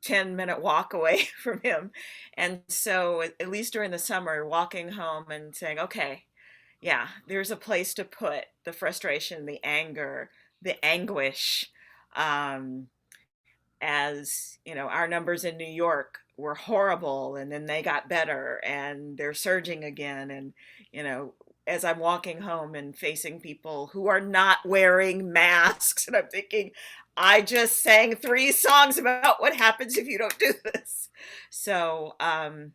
10-minute walk away from him. And so at least during the summer, walking home and saying, okay, yeah, there's a place to put the frustration, the anger, the anguish. As you know, our numbers in New York were horrible, and then they got better and they're surging again. And, you know, as I'm walking home and facing people who are not wearing masks, and I'm thinking, I just sang 3 songs about what happens if you don't do this. So I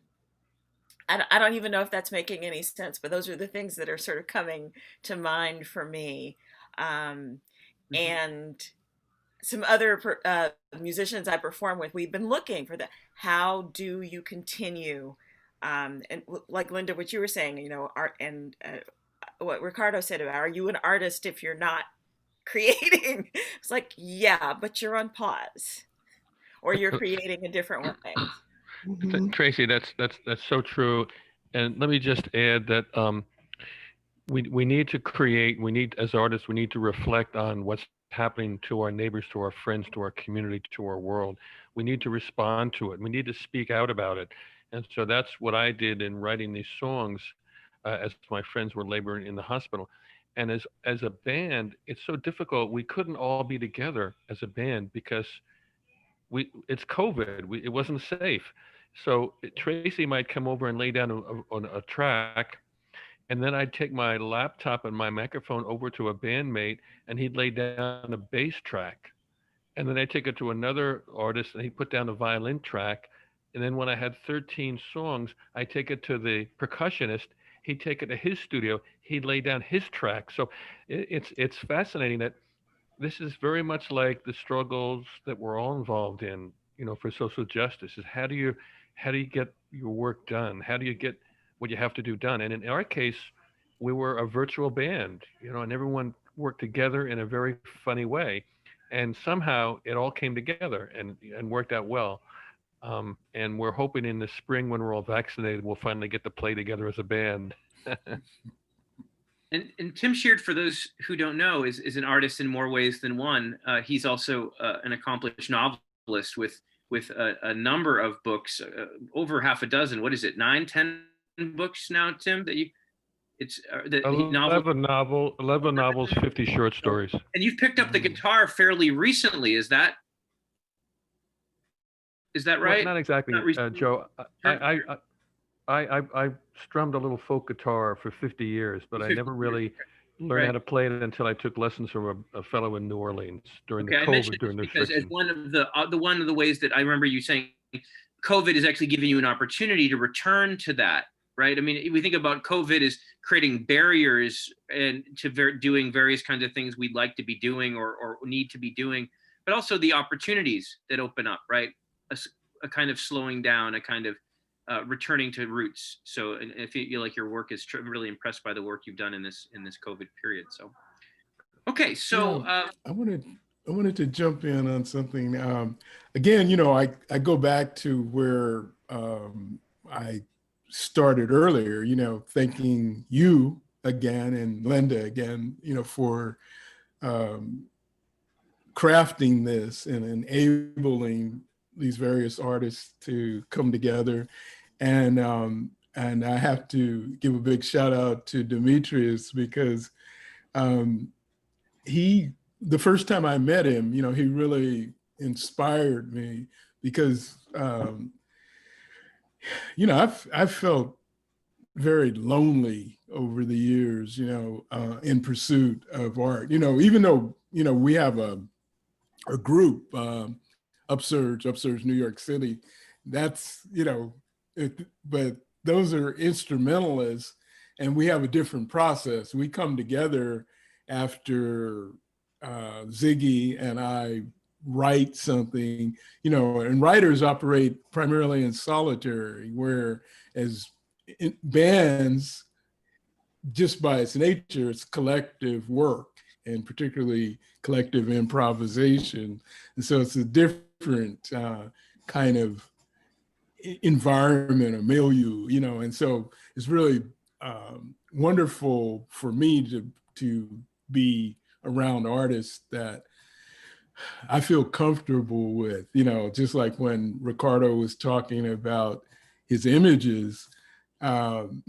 don't even know if that's making any sense, but those are the things that are sort of coming to mind for me. And some other musicians I perform with, we've been looking for that. How do you continue? And like Linda, what you were saying, you know, art, and what Ricardo said about, are you an artist if you're not creating? It's like, yeah, but you're on pause, or you're creating a different way. Tracy, that's so true. And let me just add that we need to create. We need, as artists, we need to reflect on what's happening to our neighbors, to our friends, to our community, to our world. We need to respond to it. We need to speak out about it. And so that's what I did in writing these songs as my friends were laboring in the hospital. And as a band, it's so difficult. We couldn't all be together as a band because it's COVID. It wasn't safe. So Tracy might come over and lay down on a track, and then I'd take my laptop and my microphone over to a bandmate, and he'd lay down a bass track. And then I'd take it to another artist, and he'd put down a violin track. And then when I had 13 songs, I'd take it to the percussionist. He'd take it to his studio. He'd lay down his track. So it's fascinating that this is very much like the struggles that we're all involved in, for social justice. Is how do you get your work done? How do you get what you have to do done? And in our case, we were a virtual band, and everyone worked together in a very funny way, and somehow it all came together and worked out well. And we're hoping in the spring, when we're all vaccinated, we'll finally get to play together as a band. And Tim Sheard, for those who don't know, is an artist in more ways than one. He's also an accomplished novelist with a number of books, over half a dozen. What is it, 9, 10 books now, Tim? That you, it's that 11 novels, 50 short stories. And you've picked up the guitar fairly recently. Is that right? Well, not exactly, Joe. I strummed a little folk guitar for 50 years, but I never really learned how to play it until I took lessons from a fellow in New Orleans during the COVID, during the because as restrictions. one of the ways that I remember you saying, COVID is actually giving you an opportunity to return to that, right? I mean, we think about COVID as creating barriers and to doing various kinds of things we'd like to be doing or need to be doing, but also the opportunities that open up, right? A kind of slowing down, a kind of returning to roots. So, and if you feel like your work is really impressed by the work you've done in this COVID period. So, okay, so I wanted to jump in on something. Again, I go back to where I started earlier. Thanking you again and Linda again, for crafting this and enabling these various artists to come together. And I have to give a big shout out to Demetrius because the first time I met him, he really inspired me because, I've felt very lonely over the years, in pursuit of art, even though, we have a group, Upsurge, New York City. That's, but those are instrumentalists and we have a different process. We come together after Ziggy and I write something, and writers operate primarily in solitary, whereas bands, just by its nature, it's collective work and particularly collective improvisation. And so it's a different kind of environment or milieu, and so it's really wonderful for me to be around artists that I feel comfortable with, just like when Ricardo was talking about his images, and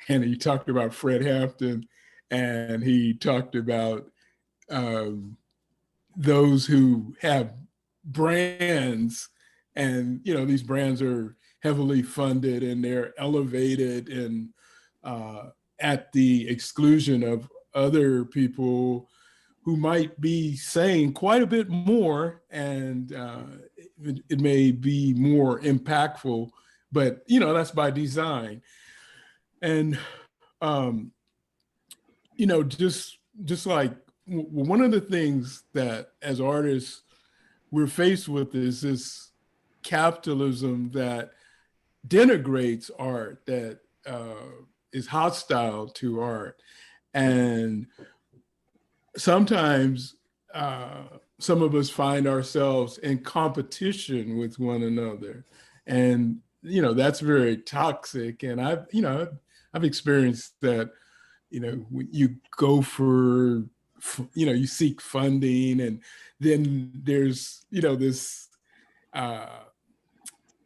he talked about Fred Hampton, and he talked about those who have brands, and these brands are heavily funded and they're elevated and at the exclusion of other people who might be saying quite a bit more, and it may be more impactful, but that's by design. And just like one of the things that as artists we're faced with is this capitalism that denigrates art, that is hostile to art. And sometimes some of us find ourselves in competition with one another. And, that's very toxic. And I've experienced that, when you go for you seek funding, and then there's, this, what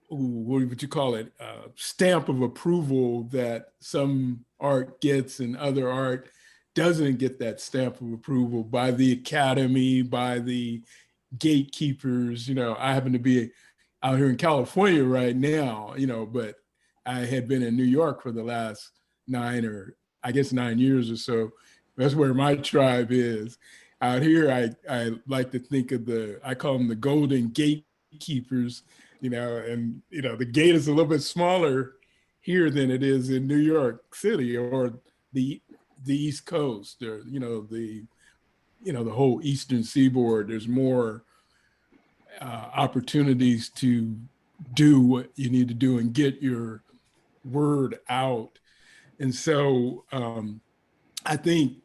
would you call it? Stamp of approval that some art gets and other art doesn't get that stamp of approval by the academy, by the gatekeepers. I happen to be out here in California right now, but I had been in New York for the last 9 years or so. That's where my tribe is. Out here, I like to think of I call them the golden gatekeepers, and, the gate is a little bit smaller here than it is in New York City or the East Coast, or, the whole Eastern Seaboard. There's more opportunities to do what you need to do and get your word out. And so I think,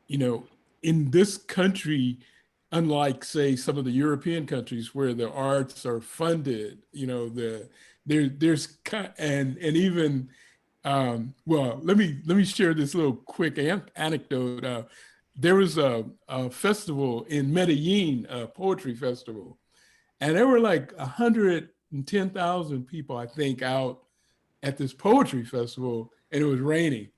in this country, unlike, say, some of the European countries where the arts are funded, there's and even well, let me share this little quick anecdote. There was a festival in Medellin, a poetry festival, and there were like 110,000 people, I think, out at this poetry festival, and it was raining.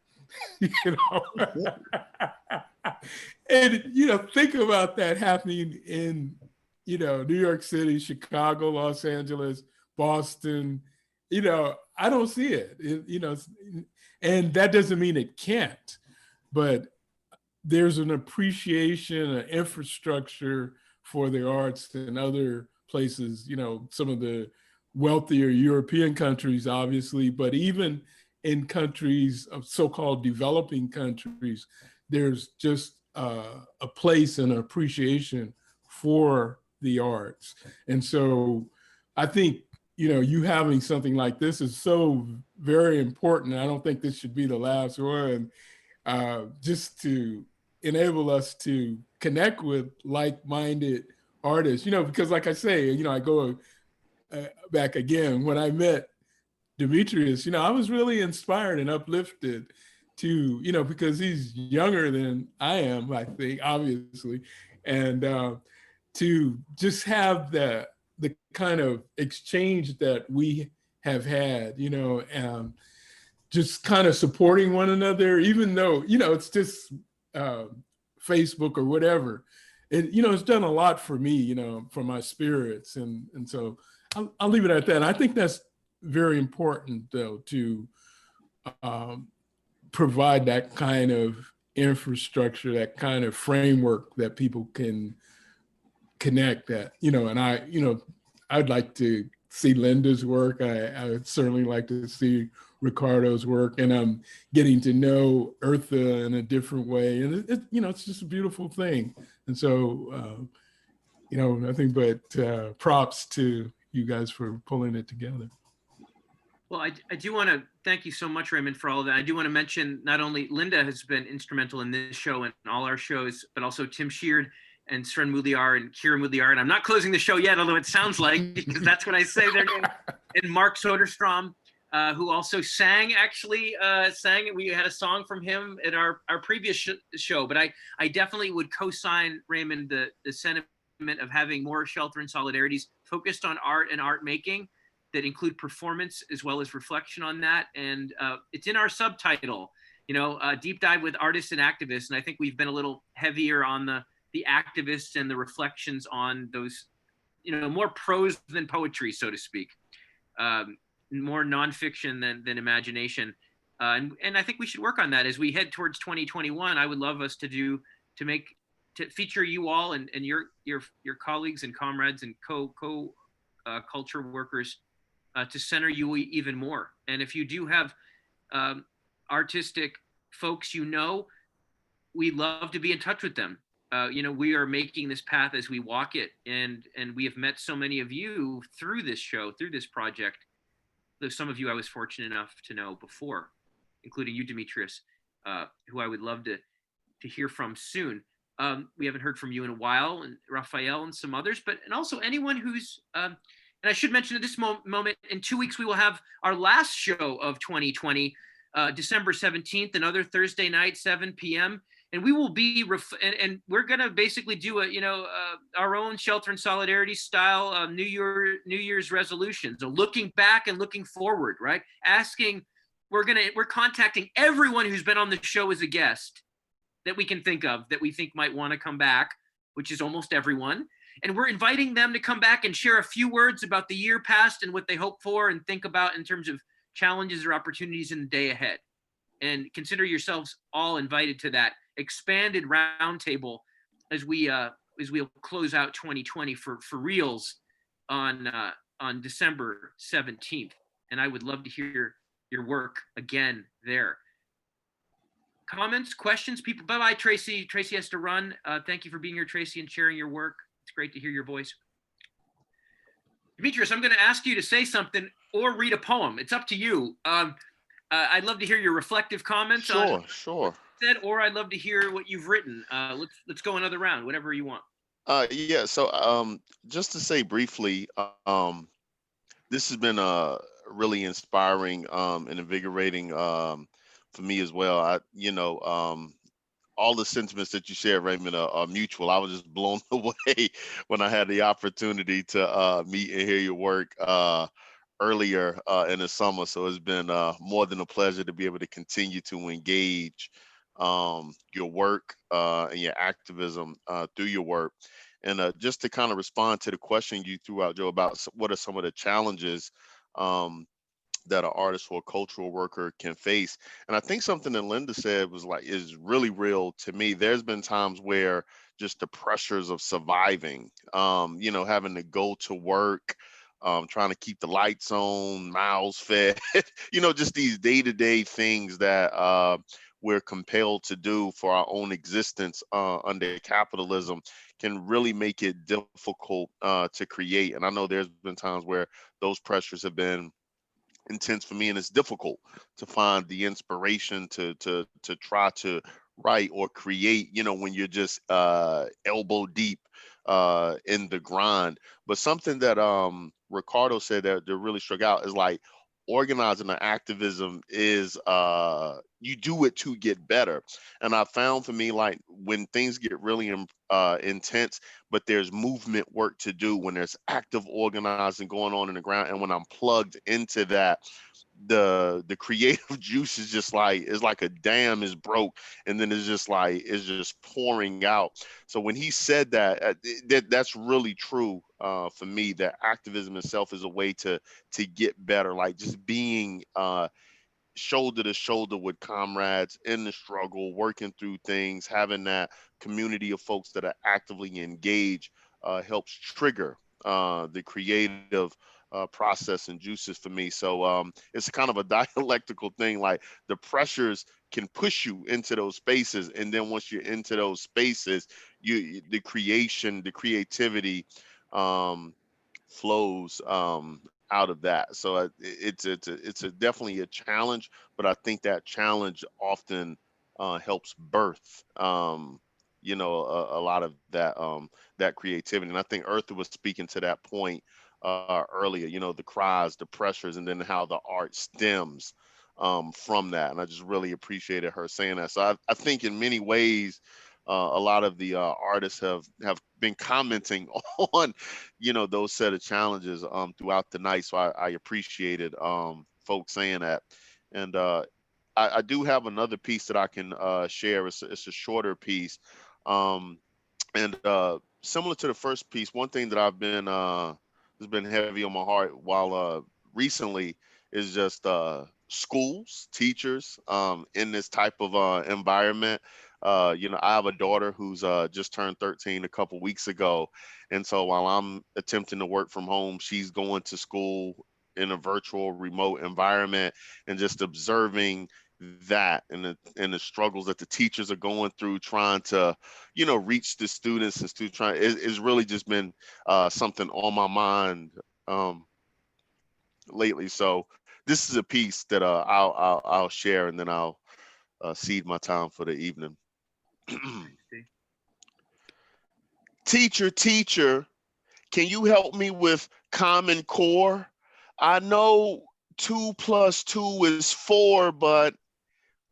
And think about that happening in New York City, Chicago, Los Angeles, Boston. I don't see it. And that doesn't mean it can't, but there's an appreciation, an infrastructure for the arts in other places, some of the wealthier European countries, obviously, but even in countries of so-called developing countries, there's just a place and an appreciation for the arts. And so I think, you having something like this is so very important. I don't think this should be the last one, just to enable us to connect with like-minded artists, because like I say, I go back again, when I met Demetrius, I was really inspired and uplifted to, because he's younger than I am, I think, obviously, and to just have the kind of exchange that we have had, just kind of supporting one another, even though, it's just Facebook or whatever. It's done a lot for me, for my spirits. And so I'll leave it at that. And I think that's very important, though, to provide that kind of infrastructure, that kind of framework that people can connect that, and I'd like to see Linda's work. I would certainly like to see Ricardo's work, and I'm getting to know Eartha in a different way. And it's just a beautiful thing. And so, nothing but props to you guys for pulling it together. Well, I do want to thank you so much, Raymond, for all of that. I do want to mention not only Linda has been instrumental in this show and all our shows, but also Tim Sheard and Sren Muliar and Kira Muliar. And I'm not closing the show yet, although it sounds like, because that's when I say their name. And Mark Soderstrom, who also sang, we had a song from him at our previous show. But I definitely would co-sign, Raymond, the sentiment of having more Shelter and Solidarities focused on art and art making that include performance as well as reflection on that. And it's in our subtitle, deep dive with artists and activists. And I think we've been a little heavier on the activists and the reflections on those, more prose than poetry, so to speak, more nonfiction than imagination. And I think we should work on that as we head towards 2021. I would love us to feature you all and your colleagues and comrades and culture workers to center you even more. And if you do have artistic folks, we'd love to be in touch with them. We are making this path as we walk it, and we have met so many of you through this show, through this project. There's some of you I was fortunate enough to know before, including you, Demetrius, who I would love to hear from soon. We haven't heard from you in a while, and Rafael and some others, and also anyone who's, and I should mention at this moment, in 2 weeks, we will have our last show of 2020, December 17th, another Thursday night, 7 p.m. And we will be, and we're going to basically do our own Shelter in Solidarity style New Year's resolutions. So looking back and looking forward, right? We're contacting everyone who's been on the show as a guest that we can think of, that we think might want to come back, which is almost everyone. And we're inviting them to come back and share a few words about the year past and what they hope for and think about in terms of challenges or opportunities in the day ahead. And consider yourselves all invited to that expanded roundtable as we'll close out 2020 for reals on December 17th. And I would love to hear your work again there. Comments, questions, people? Bye-bye, Tracy. Tracy has to run. Thank you for being here, Tracy, and sharing your work. It's great to hear your voice. Demetrius, I'm going to ask you to say something or read a poem. It's up to you. I'd love to hear your reflective comments. Sure. Said, or I'd love to hear what you've written. Let's go another round, whatever you want. Yeah. So just to say briefly, this has been really inspiring and invigorating for me as well. All the sentiments that you shared, Raymond, are mutual. I was just blown away when I had the opportunity to meet and hear your work earlier in the summer. So it's been more than a pleasure to be able to continue to engage your work and your activism through your work. And just to kind of respond to the question you threw out, Joe, about what are some of the challenges that an artist or a cultural worker can face. And I think something that Linda said is really real to me. There's been times where just the pressures of surviving, having to go to work, trying to keep the lights on, mouths fed, just these day-to-day things that we're compelled to do for our own existence under capitalism can really make it difficult to create. And I know there's been times where those pressures have been intense for me, and it's difficult to find the inspiration to try to write or create, when you're just elbow deep in the grind. But something that Ricardo said that really struck out is like organizing and activism is you do it to get better. And I found for me, like when things get really intense, but there's movement work to do, when there's active organizing going on in the ground, and when I'm plugged into that, the creative juice is just like, it's like a dam is broke, and then it's just pouring out. So when he said that, that's really true for me, that activism itself is a way to get better, like just being shoulder to shoulder with comrades in the struggle, working through things, having that community of folks that are actively engaged helps trigger the creative process and juices for me. So it's kind of a dialectical thing. Like the pressures can push you into those spaces, and then once you're into those spaces, the creativity flows out of that. So it's definitely a challenge, but I think that challenge often helps birth a lot of that creativity. And I think Eartha was speaking to that point earlier, the cries, the pressures, and then how the art stems from that. And I just really appreciated her saying that. So I think in many ways, a lot of the artists have been commenting on, those set of challenges throughout the night. So I appreciated folks saying that. And I do have another piece that I can share. It's a shorter piece. And similar to the first piece, one thing that I've been has been heavy on my heart while recently is just schools, teachers in this type of environment. I have a daughter who's just turned 13 a couple weeks ago. And so while I'm attempting to work from home, she's going to school in a virtual remote environment, and just observing that and the struggles that the teachers are going through trying to, reach the students and it's really just been something on my mind lately. So this is a piece that I'll share, and then I'll cede my time for the evening. Teacher, can you help me with Common Core? I know 2 + 2 is 4, but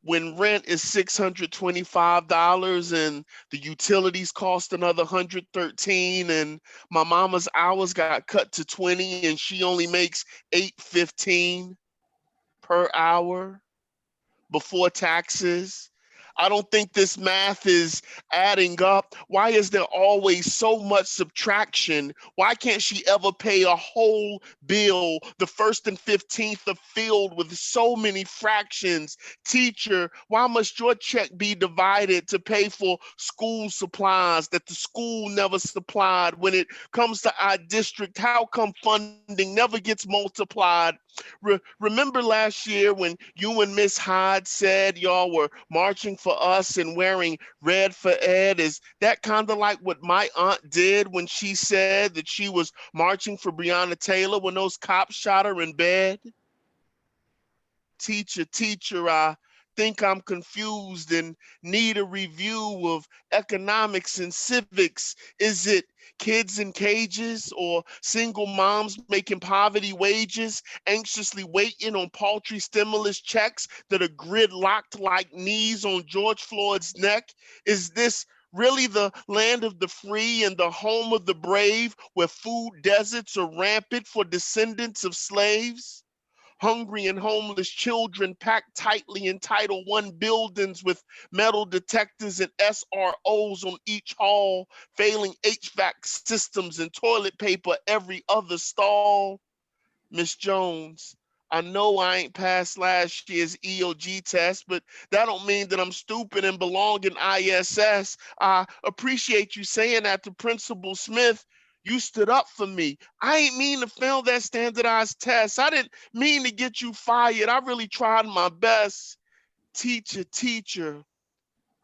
when rent is $625 and the utilities cost another $113, and my mama's hours got cut to 20 and she only makes $8.15 per hour before taxes. I don't think this math is adding up. Why is there always so much subtraction? Why can't she ever pay a whole bill? The first and 15th are filled with so many fractions. Teacher, why must your check be divided to pay for school supplies that the school never supplied? When it comes to our district, how come funding never gets multiplied? Remember last year when you and Miss Hyde said y'all were marching for us and wearing red for Ed? Is that kind of like what my aunt did when she said that she was marching for Breonna Taylor when those cops shot her in bed? Teacher, I think I'm confused and need a review of economics and civics. Is it kids in cages or single moms making poverty wages, anxiously waiting on paltry stimulus checks that are gridlocked like knees on George Floyd's neck? Is this really the land of the free and the home of the brave, where food deserts are rampant for descendants of slaves? Hungry and homeless children packed tightly in Title I buildings with metal detectors and SROs on each hall, failing HVAC systems and toilet paper every other stall. Miss Jones, I know I ain't passed last year's EOG test, but that don't mean that I'm stupid and belong in ISS. I appreciate you saying that to Principal Smith. You stood up for me. I ain't mean to fail that standardized test. I didn't mean to get you fired. I really tried my best. Teacher,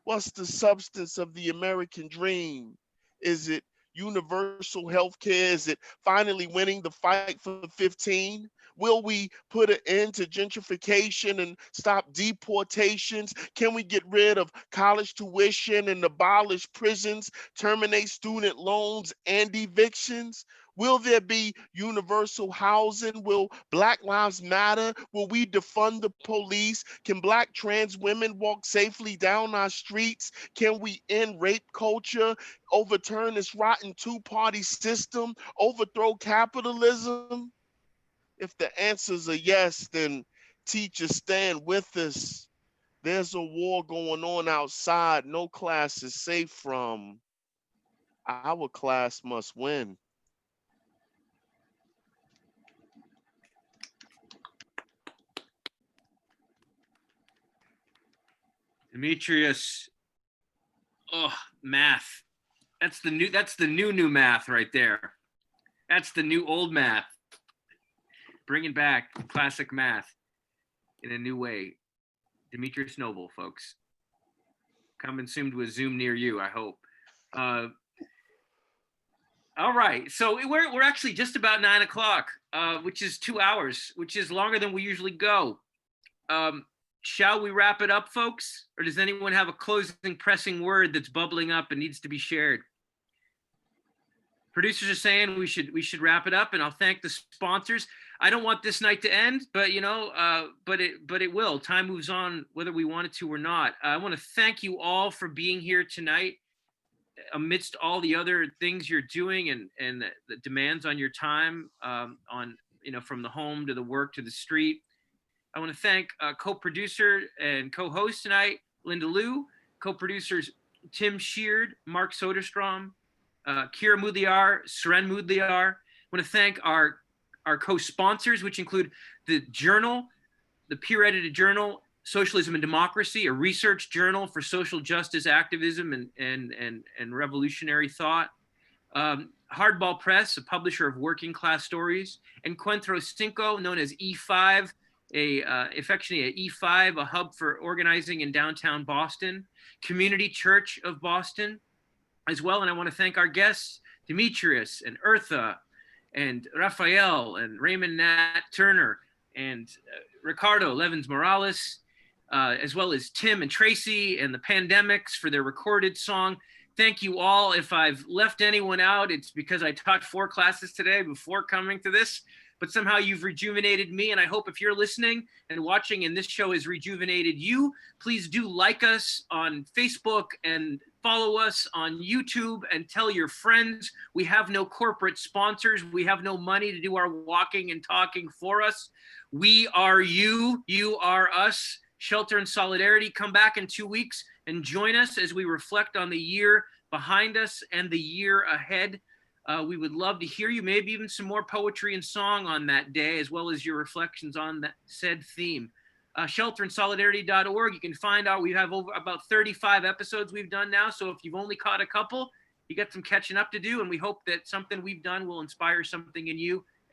what's the substance of the American dream? Is it universal health care? Is it finally winning the fight for 15? Will we put an end to gentrification and stop deportations? Can we get rid of college tuition and abolish prisons, terminate student loans and evictions? Will there be universal housing? Will Black Lives Matter? Will we defund the police? Can Black trans women walk safely down our streets? Can we end rape culture, overturn this rotten two-party system, overthrow capitalism? If the answers are yes, then teachers, stand with us. There's a war going on outside no class is safe from. Our class must win. Demetrius, oh, math. That's the new math right there. That's the new old math. Bringing back classic math in a new way. Demetrius Noble, folks. Coming soon to a Zoom near you, I hope. All right, so we're actually just about 9 o'clock, which is 2 hours, which is longer than we usually go. Shall we wrap it up, folks? Or does anyone have a closing pressing word that's bubbling up and needs to be shared? Producers are saying we should wrap it up, and I'll thank the sponsors. I don't want this night to end, but but it will. Time moves on whether we want it to or not. I want to thank you all for being here tonight, amidst all the other things you're doing and the demands on your time, from the home to the work to the street. I want to thank co-producer and co-host tonight, Linda Liu, co-producers Tim Sheard, Mark Soderstrom, Kira Mudliar, Seren Mudliar. I want to thank our co-sponsors, which include the journal, the peer-edited journal, Socialism and Democracy, a research journal for social justice activism and revolutionary thought. Hardball Press, a publisher of working class stories, Encuentro Cinco, known as E5, affectionately E5, a hub for organizing in downtown Boston, Community Church of Boston as well. And I want to thank our guests, Demetrius and Eartha and Rafael and Raymond Nat Turner and Ricardo Levins Morales, as well as Tim and Tracy and the Pandemics for their recorded song. Thank you all. If I've left anyone out, it's because I taught 4 classes today before coming to this. but somehow you've rejuvenated me. And I hope if you're listening and watching and this show has rejuvenated you, please do like us on Facebook and follow us on YouTube and tell your friends. We have no corporate sponsors. We have no money to do our walking and talking for us. We are you, you are us. Shelter and Solidarity. Come back in 2 weeks and join us as we reflect on the year behind us and the year ahead. We would love to hear you, maybe even some more poetry and song on that day, as well as your reflections on that said theme. Shelterandsolidarity.org. You can find out we have over about 35 episodes we've done now. So if you've only caught a couple, you got some catching up to do. And we hope that something we've done will inspire something in you.